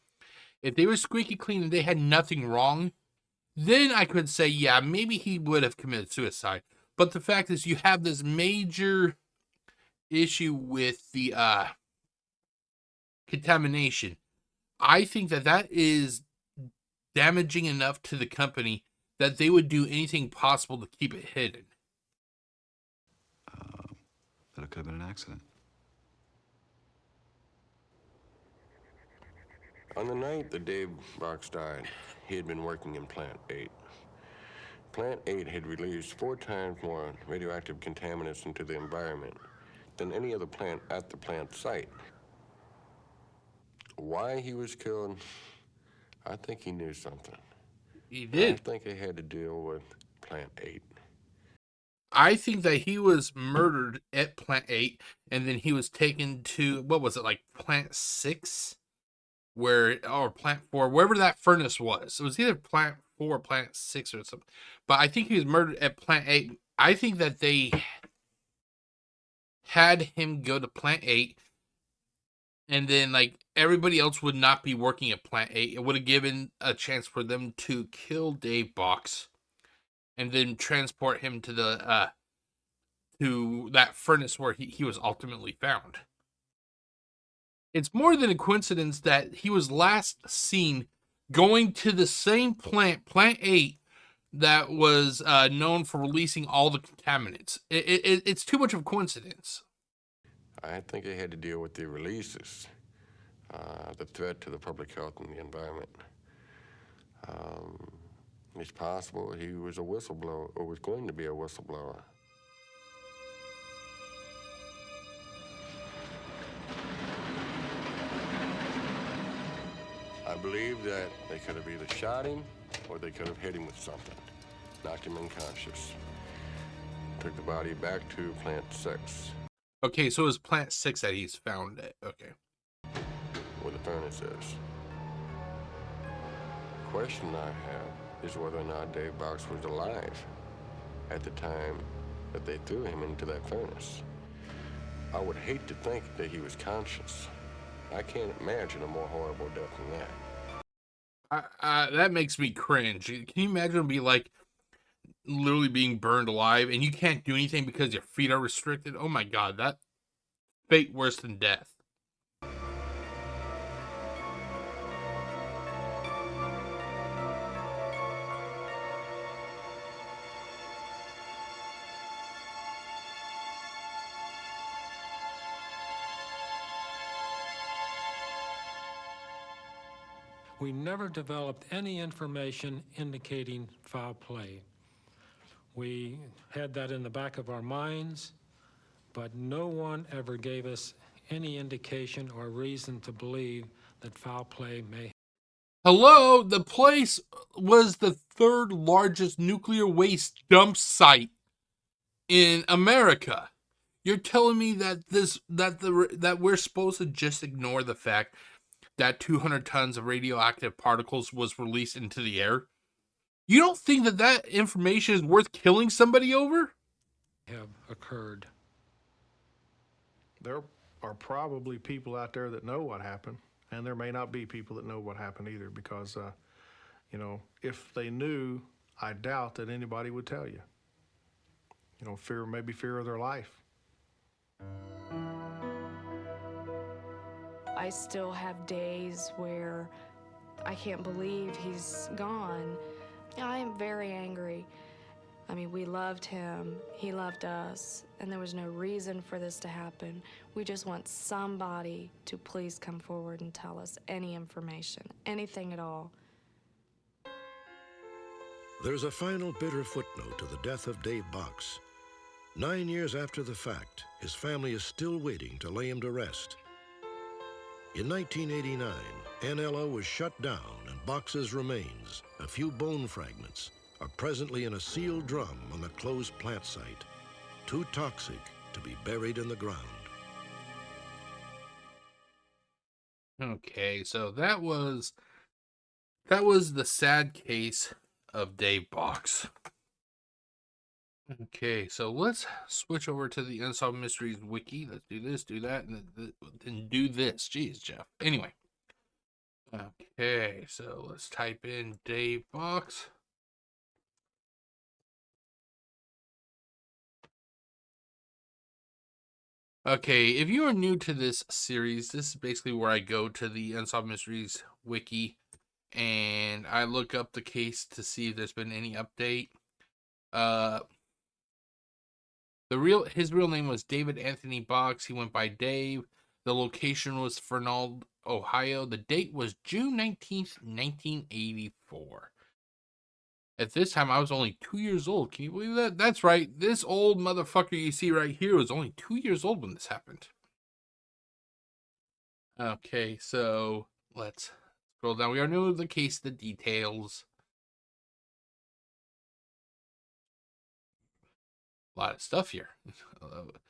If they were squeaky clean and they had nothing wrong, then I could say, yeah, maybe he would have committed suicide. But the fact is, you have this major issue with the contamination. I think that is damaging enough to the company that they would do anything possible to keep it hidden. That it could have been an accident. On the night that Dave Bocks died, he had been working in Plant 8. Plant 8 had released 4 times more radioactive contaminants into the environment than any other plant at the plant site. Why he was killed, I think he knew something. He did. I think it had to deal with Plant 8. I think that he was murdered at Plant 8, and then he was taken to, what was it, like Plant 6? Or Plant 4, wherever that furnace was. It was either Plant 4 or Plant 6 or something. But I think he was murdered at Plant 8. I think that they had him go to Plant 8, and then, like, everybody else would not be working at Plant 8. It would have given a chance for them to kill Dave Bocks and then transport him to the to that furnace where he was ultimately found. It's more than a coincidence that he was last seen going to the same plant, Plant 8, that was known for releasing all the contaminants. It's too much of a coincidence. I think it had to deal with the releases, the threat to the public health and the environment. It's possible he was a whistleblower, or was going to be a whistleblower. I believe that they could have either shot him or they could have hit him with something, knocked him unconscious, took the body back to Plant 6. Okay, so it was Plant 6 that he's found it. Okay. Where the furnace is. question I have is whether or not Dave Bocks was alive at the time that they threw him into that furnace. I would hate to think that he was conscious. I can't imagine a more horrible death than that. That makes me cringe. Can you imagine be like literally being burned alive and you can't do anything because your feet are restricted? Oh my god, that fate worse than death. We never developed any information indicating foul play. We had that in the back of our minds, but no one ever gave us any indication or reason to believe that foul play may. Hello, the place was the third largest nuclear waste dump site in America. You're telling me that that we're supposed to just ignore the fact that 200 tons of radioactive particles was released into the air? You don't think that that information is worth killing somebody over? Have occurred. There are probably people out there that know what happened, and there may not be people that know what happened either, because, you know, if they knew, I doubt that anybody would tell you. You know, maybe fear of their life. I still have days where I can't believe he's gone. I am very angry. I mean, we loved him, he loved us, and there was no reason for this to happen. We just want somebody to please come forward and tell us any information, anything at all. There's a final bitter footnote to the death of Dave Bocks. 9 years after the fact, his family is still waiting to lay him to rest. In 1989, N.L.O. was shut down, and Box's remains, a few bone fragments, are presently in a sealed drum on the closed plant site, too toxic to be buried in the ground. Okay, so that was the sad case of Dave Bocks. Okay, so let's switch over to the Unsolved Mysteries wiki. Let's do this, do that, and do this. Jeez, Jeff. Anyway. Okay, so let's type in Dave Bocks. Okay, if you are new to this series, this is basically where I go to the Unsolved Mysteries wiki and I look up the case to see if there's been any update. His real name was David Anthony Bocks. He went by Dave. The location was Fernald, Ohio. The date was June 19th, 1984. At this time, I was only 2 years old. Can you believe that? That's right. This old motherfucker you see right here was only 2 years old when this happened. Okay, so let's scroll down. We are new to the case, the details. A lot of stuff here. Let's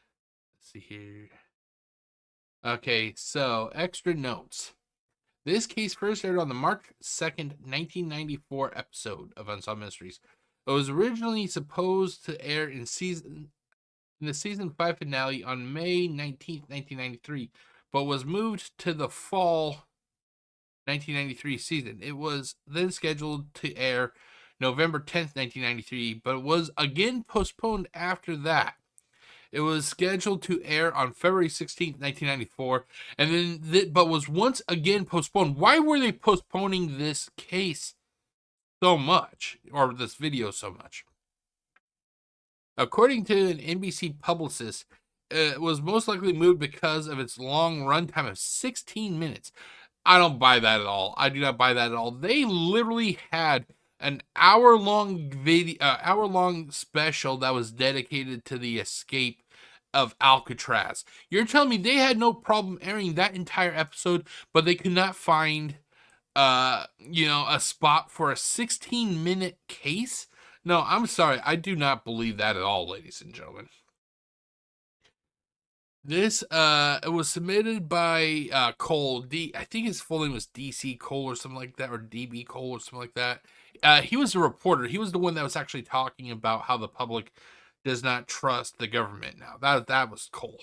see here. Okay, so extra notes. This case first aired on the March 2nd, 1994 episode of Unsolved Mysteries. It was originally supposed to air in the season 5 finale on May 19th, 1993, but was moved to the fall 1993 season. It was then scheduled to air November 10th, 1993, but was again postponed after that. It was scheduled to air on February 16th, 1994, and then but was once again postponed. Why were they postponing this case so much, or this video so much? According to an NBC publicist, it was most likely moved because of its long runtime of 16 minutes. I don't buy that at all. I do not buy that at all. They literally had an hour-long special that was dedicated to the escape of Alcatraz. You're telling me they had no problem airing that entire episode, but they could not find, a spot for a 16-minute case? No, I'm sorry. I do not believe that at all, ladies and gentlemen. This it was submitted by Cole D. I think his full name was DC Cole or something like that, or DB Cole or something like that. He was a reporter. He was the one that was actually talking about how the public does not trust the government now. That was Cole.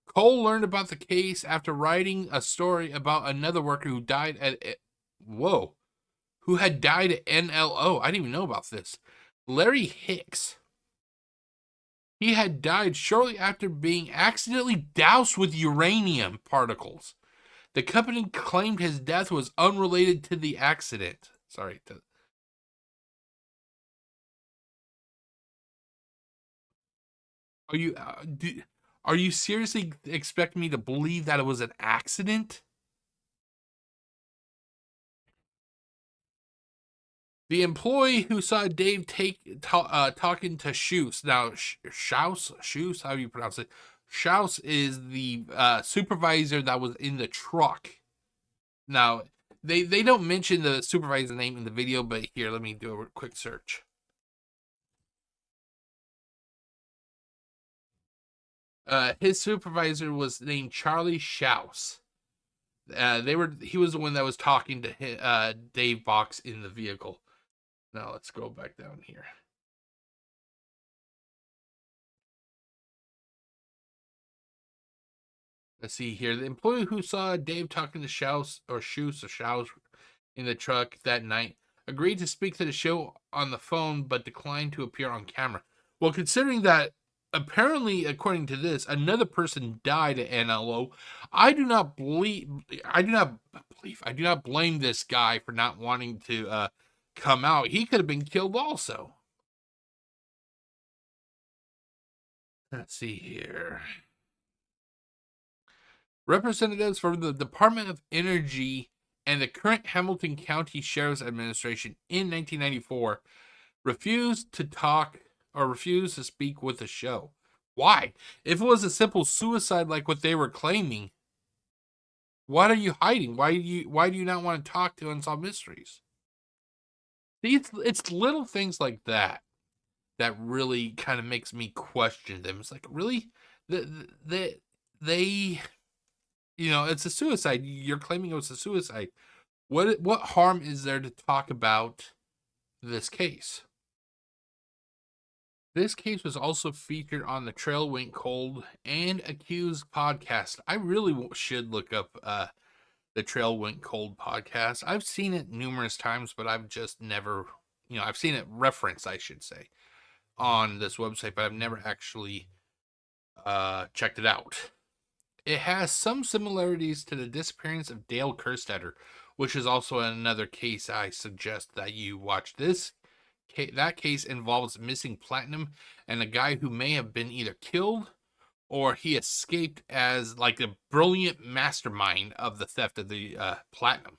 Cole learned about the case after writing a story about another worker who died at who had died at N.L.O. I didn't even know about this. Larry Hicks. He had died shortly after being accidentally doused with uranium particles. The company claimed his death was unrelated to the accident. Sorry. Are you seriously expecting me to believe that it was an accident? The employee who saw Dave talking to Shoes. Now, Shoes, how do you pronounce it? Shouse is the supervisor that was in the truck. Now, they don't mention the supervisor's name in the video, but here, let me do a quick search. His supervisor was named Charlie Shouse. He was the one that was talking to Dave Bocks in the vehicle. Now let's go back down here. Let's see here. The employee who saw Dave talking to Shouse in the truck that night agreed to speak to the show on the phone, but declined to appear on camera. Well, considering that apparently, according to this, another person died at N.L.O. I do not blame this guy for not wanting to come out. He could have been killed also. Let's see here. Representatives from the Department of Energy and the current Hamilton County Sheriff's Administration in 1994 refused to speak with the show. Why? If it was a simple suicide like what they were claiming, what are you hiding? Why do you not want to talk to Unsolved Mysteries? See, it's little things like that that really kind of makes me question them. It's like, really? They it's a suicide. You're claiming it was a suicide. What harm is there to talk about this case? This case was also featured on the Trail Went Cold and Accused podcast. I really should look up the Trail Went Cold podcast. I've seen it numerous times, but I've just never, I've seen it referenced, I should say, on this website, but I've never actually checked it out. It has some similarities to the disappearance of Dale Kerstetter, which is also another case I suggest that you watch. That case involves missing platinum and a guy who may have been either killed or he escaped as like a brilliant mastermind of the theft of the platinum.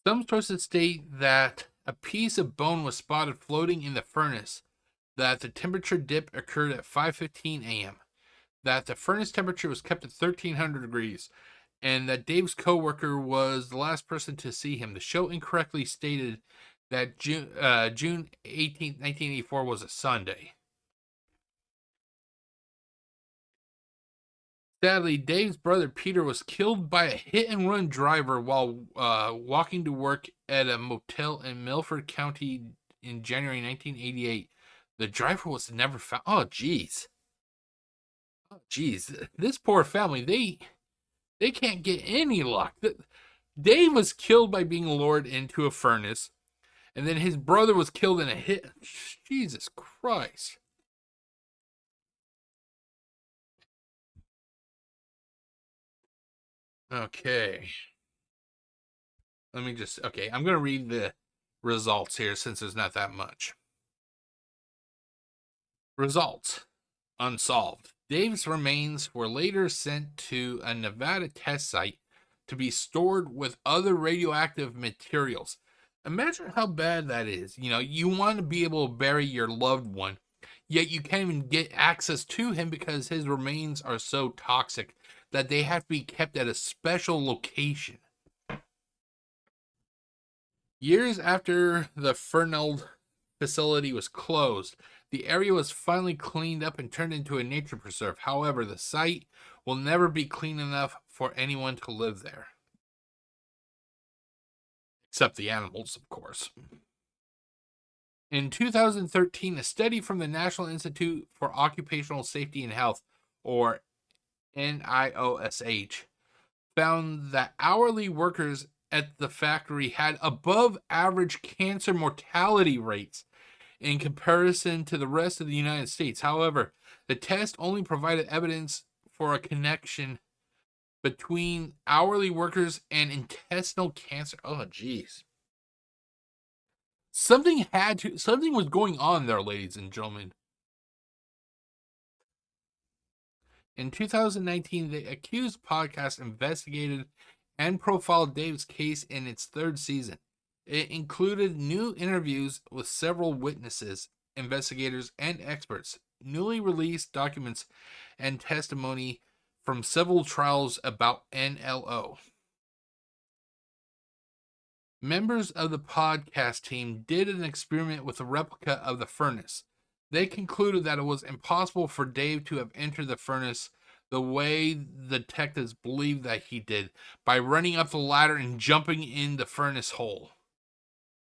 Some sources state that a piece of bone was spotted floating in the furnace, that the temperature dip occurred at 5:15 a.m., that the furnace temperature was kept at 1300 degrees, and that Dave's coworker was the last person to see him. The show incorrectly stated that June 18th, 1984 was a Sunday. Sadly, Dave's brother Peter was killed by a hit-and-run driver while walking to work at a motel in Milford County in January 1988. The driver was never found. Oh, jeez. This poor family, they can't get any luck. Dave was killed by being lured into a furnace, and then his brother was killed in a hit. Jesus Christ. Okay. I'm going to read the results here since there's not that much. Results. Unsolved. Dave's remains were later sent to a Nevada test site to be stored with other radioactive materials. Imagine how bad that is. You want to be able to bury your loved one, yet you can't even get access to him because his remains are so toxic that they have to be kept at a special location. Years after the Fernald facility was closed, The area was finally cleaned up and turned into a nature preserve. However, the site will never be clean enough for anyone to live there. Except the animals, of course. In 2013, a study from the National Institute for Occupational Safety and Health, or NIOSH, found that hourly workers at the factory had above average cancer mortality rates in comparison to the rest of the United States. However, the test only provided evidence for a connection between hourly workers and intestinal cancer. Oh, geez. Something was going on there, ladies and gentlemen. In 2019, the Accused podcast investigated and profiled Dave's case in its third season. It included new interviews with several witnesses, investigators, and experts, newly released documents, and testimony from several trials about N.L.O. Members of the podcast team did an experiment with a replica of the furnace. They concluded that it was impossible for Dave to have entered the furnace the way the detectives believed that he did, by running up the ladder and jumping in the furnace hole.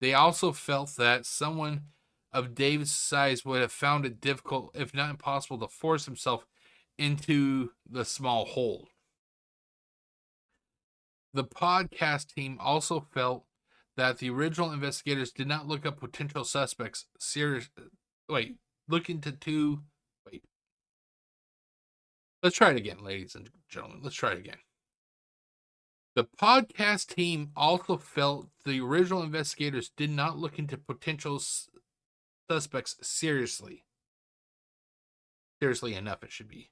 They also felt that someone of Dave's size would have found it difficult, if not impossible, to force himself into the small hole. The podcast team also felt that the original investigators did not look up potential suspects Let's try it again, ladies and gentlemen. Let's try it again. The podcast team also felt the original investigators did not look into potential suspects seriously. Seriously enough, it should be.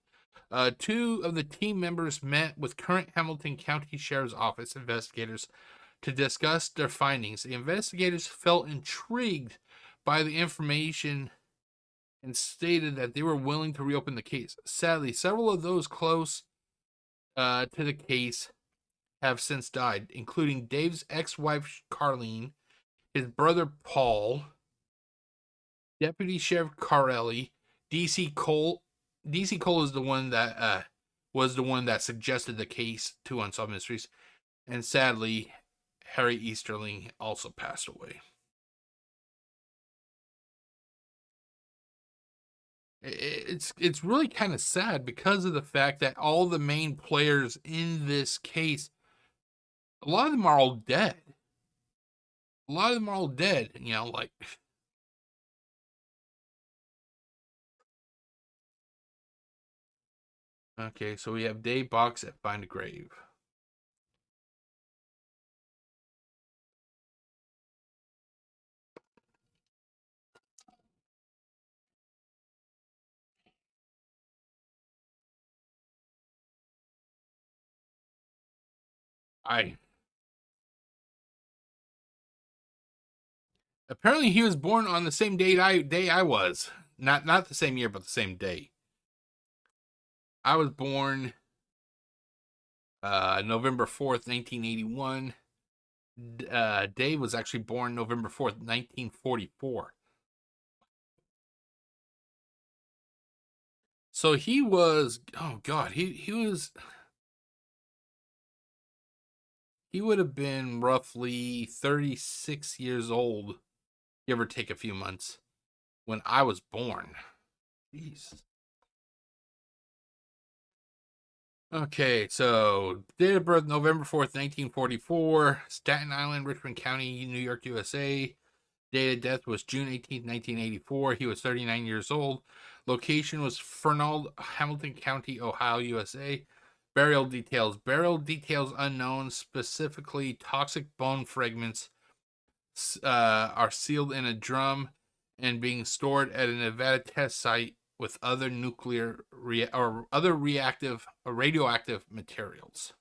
Two of the team members met with current Hamilton County Sheriff's Office investigators to discuss their findings. The investigators felt intrigued by the information and stated that they were willing to reopen the case. Sadly, several of those close to the case have since died, including Dave's ex-wife, Carlene, his brother, Paul, Deputy Sheriff Carelli, D.C. Cole. D.C. Cole is the one that was the one that suggested the case to Unsolved Mysteries, and sadly, Harry Easterling also passed away. It's really kind of sad because of the fact that all the main players in this case, a lot of them are all dead. A lot of them are all dead, you know, like. Okay, so we have Dave Bocks at Find a Grave. Apparently he was born on the same day I was. Not the same year, but the same day. I was born November 4th, 1981. Dave was actually born November 4th, 1944. So he was, oh God, he would have been roughly 36 years old, give or take a few months, when I was born. Jeez. Okay, so date of birth November 4th, 1944, Staten Island, Richmond County, New York, USA. Date of death was June 18th, 1984. He was 39 years old. Location was Fernald, Hamilton County, Ohio, USA. Burial details unknown. Specifically, toxic bone fragments are sealed in a drum and being stored at a Nevada test site with other nuclear or other radioactive materials.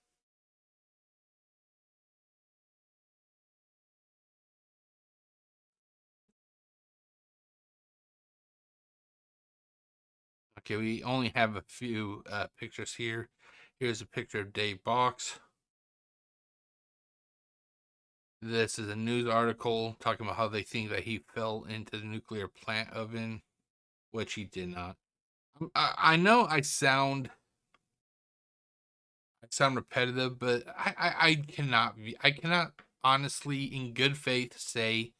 Okay, we only have a few pictures here. Here's a picture of Dave Bocks. This is a news article talking about how they think that he fell into the nuclear plant oven. which he did not. I know I sound repetitive, but I cannot honestly, in good faith, say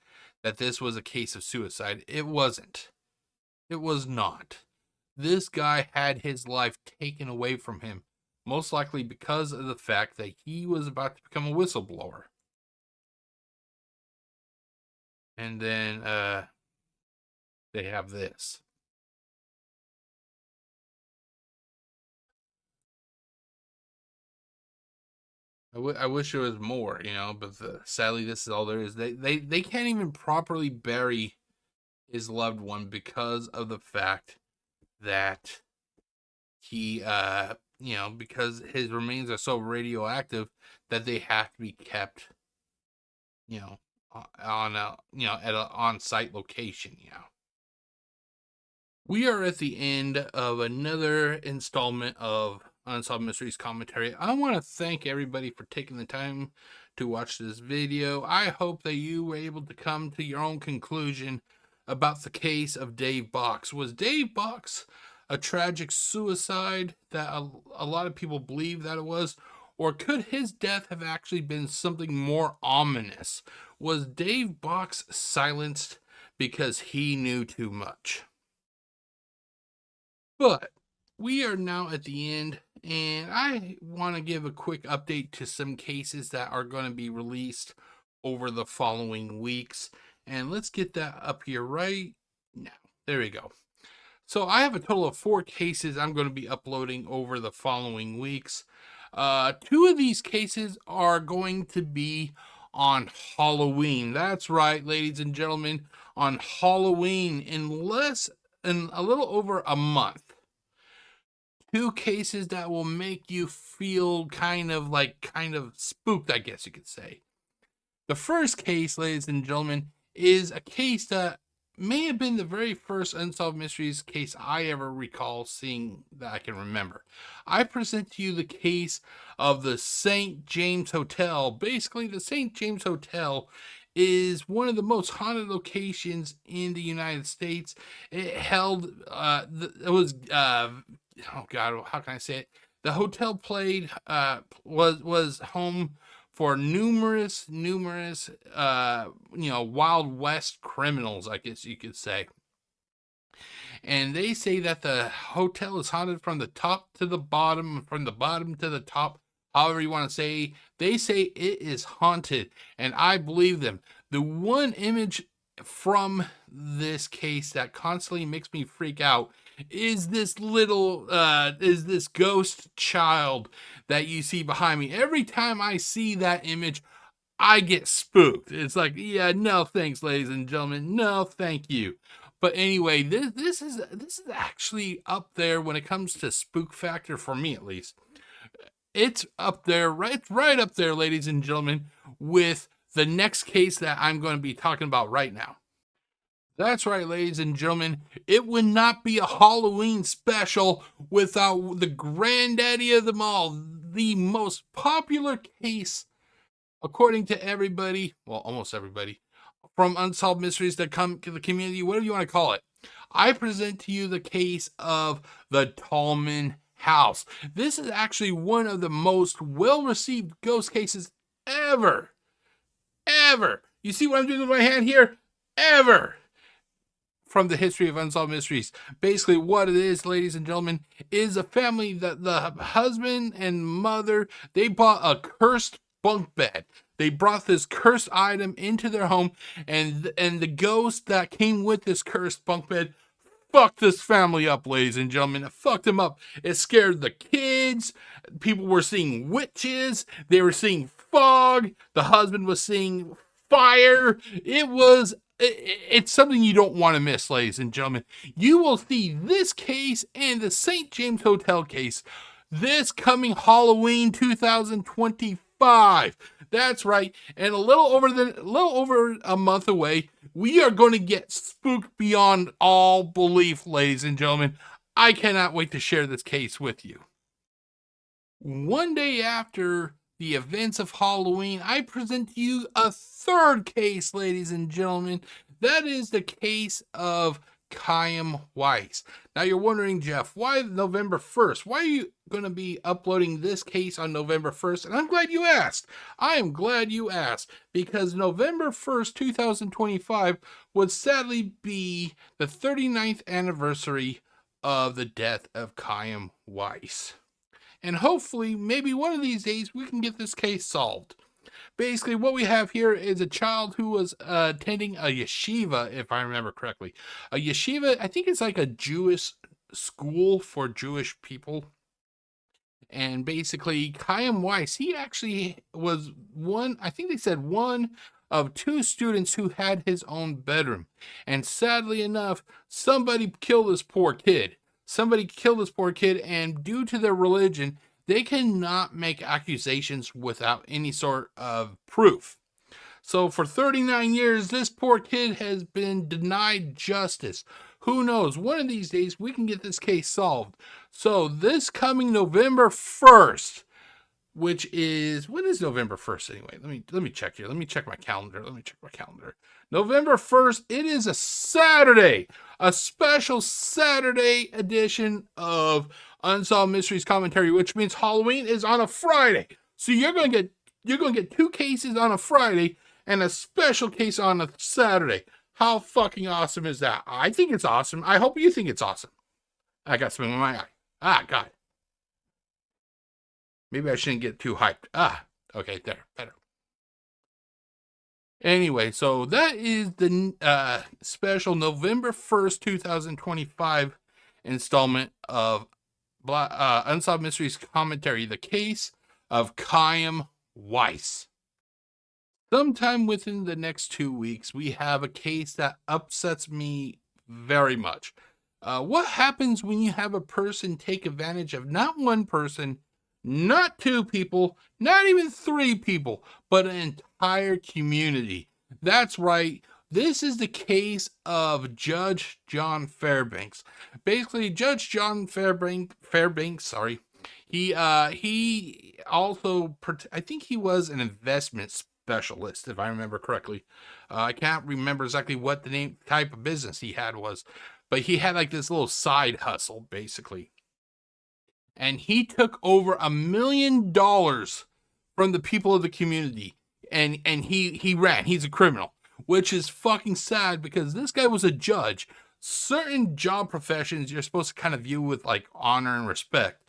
that this was a case of suicide. It wasn't. It was not. This guy had his life taken away from him, most likely because of the fact that he was about to become a whistleblower. And then they have this. I wish there was more, but sadly, this is all there is. They can't even properly bury his loved one because of the fact that he, because his remains are so radioactive that they have to be kept, on a, at an on-site location, We are at the end of another installment of Unsolved Mysteries commentary. I want to thank everybody for taking the time to watch this video. I hope that you were able to come to your own conclusion about the case of Dave Bocks. Was Dave Bocks a tragic suicide that a lot of people believe that it was? Or could his death have actually been something more ominous? Was Dave Bocks silenced because he knew too much? But we are now at the end, and I want to give a quick update to some cases that are going to be released over the following weeks. And let's get that up here right now. There we go. So I have a total of 4 cases I'm going to be uploading over the following weeks. 2 of these cases are going to be on Halloween. That's right, ladies and gentlemen, on Halloween in a little over a month. 2 cases that will make you feel kind of spooked, I guess you could say. The first case, ladies and gentlemen, is a case that may have been the very first Unsolved Mysteries case I ever recall seeing that I can remember. I present to you the case of the St. James Hotel. Basically, the St. James Hotel is one of the most haunted locations in the United States. It held, how can I say it? The hotel was home for numerous, Wild West criminals, I guess you could say. And they say that the hotel is haunted from the top to the bottom, from the bottom to the top, however you want to say. They say it is haunted, and I believe them. The one image from this case that constantly makes me freak out is this ghost child that you see behind me. Every time I see that image, I get spooked. It's like, yeah, no thanks, ladies and gentlemen, no thank you. But anyway, this is actually up there when it comes to spook factor, for me at least. It's up there, right up there, ladies and gentlemen, with the next case that I'm going to be talking about right now. That's right, ladies and gentlemen. It would not be a Halloween special without the granddaddy of them all, the most popular case, according to everybody, well, almost everybody, from Unsolved Mysteries that come to the community, whatever you want to call it. I present to you the case of the Tallman House. This is actually one of the most well-received ghost cases ever. You see what I'm doing with my hand here? Ever. From the history of Unsolved Mysteries. Basically, what it is, ladies and gentlemen, is a family that the husband and mother, they bought a cursed bunk bed. They brought this cursed item into their home, and the ghost that came with this cursed bunk bed fucked this family up, ladies and gentlemen. It fucked them up. It scared the kids. People were seeing witches. They were seeing fog. The husband was seeing fire. It's something you don't want to miss, ladies and gentlemen. You will see this case and the St. James Hotel case this coming Halloween 2025. That's right. And a little over a month away, we are going to get spooked beyond all belief, ladies and gentlemen. I cannot wait to share this case with you. One day after the events of Halloween, I present to you a third case, ladies and gentlemen. That is the case of Chaim Weiss. Now you're wondering, Jeff, why November 1st? Why are you going to be uploading this case on November 1st? And I'm glad you asked. I am glad you asked, because November 1st, 2025 would sadly be the 39th anniversary of the death of Chaim Weiss. And hopefully, maybe one of these days, we can get this case solved. Basically, what we have here is a child who was attending a yeshiva, if I remember correctly. A yeshiva, I think it's like a Jewish school for Jewish people. And basically, Chaim Weiss, he actually was one, I think they said one of two students who had his own bedroom. And sadly enough, somebody killed this poor kid. Somebody killed this poor kid, and due to their religion, they cannot make accusations without any sort of proof. So for 39 years, this poor kid has been denied justice. Who knows? One of these days, we can get this case solved. So this coming November 1st, which is, when is November 1st anyway? Let me check here. Let me check my calendar. November 1st, it is a Saturday. A special Saturday edition of Unsolved Mysteries Commentary, which means Halloween is on a Friday. So you're going to get two cases on a Friday and a special case on a Saturday. How fucking awesome is that? I think it's awesome. I hope you think it's awesome. I got something in my eye. Ah, God. Maybe I shouldn't get too hyped. Ah, okay, there, better. Anyway, so that is the special November 1st, 2025 installment of Unsolved Mysteries Commentary, the case of Chaim Weiss. Sometime within the next 2 weeks, we have a case that upsets me very much. What happens when you have a person take advantage of not one person, not two people, not even three people, but an entire community? That's right. This is the case of Judge John Fairbanks. Basically, Judge John Fairbanks, he also, I think he was an investment specialist, if I remember correctly. I can't remember exactly what the type of business he had was, but he had like this little side hustle, basically. And he took over $1 million from the people of the community. And he ran. He's a criminal, which is fucking sad because this guy was a judge. Certain job professions you're supposed to kind of view with like honor and respect.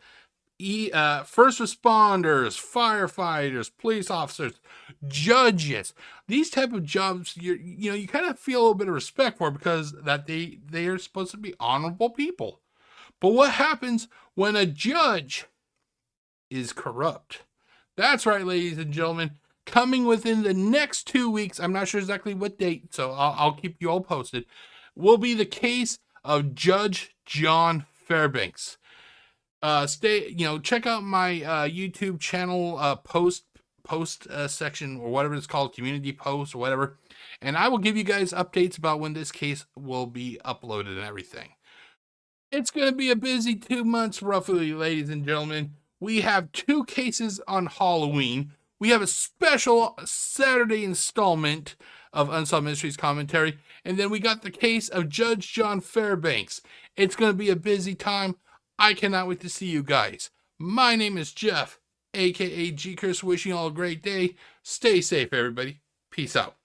First responders, firefighters, police officers, judges. These type of jobs, you kind of feel a little bit of respect for because that they are supposed to be honorable people. But what happens when a judge is corrupt? That's right, ladies and gentlemen. Coming within the next 2 weeks, I'm not sure exactly what date, so I'll keep you all posted, will be the case of Judge John Fairbanks. Check out my YouTube channel post section or whatever it's called, community post or whatever, and I will give you guys updates about when this case will be uploaded and everything. It's going to be a busy 2 months, roughly, ladies and gentlemen. We have 2 cases on Halloween. We have a special Saturday installment of Unsolved Mysteries Commentary. And then we got the case of Judge John Fairbanks. It's going to be a busy time. I cannot wait to see you guys. My name is Jeff, a.k.a. GCurse, wishing you all a great day. Stay safe, everybody. Peace out.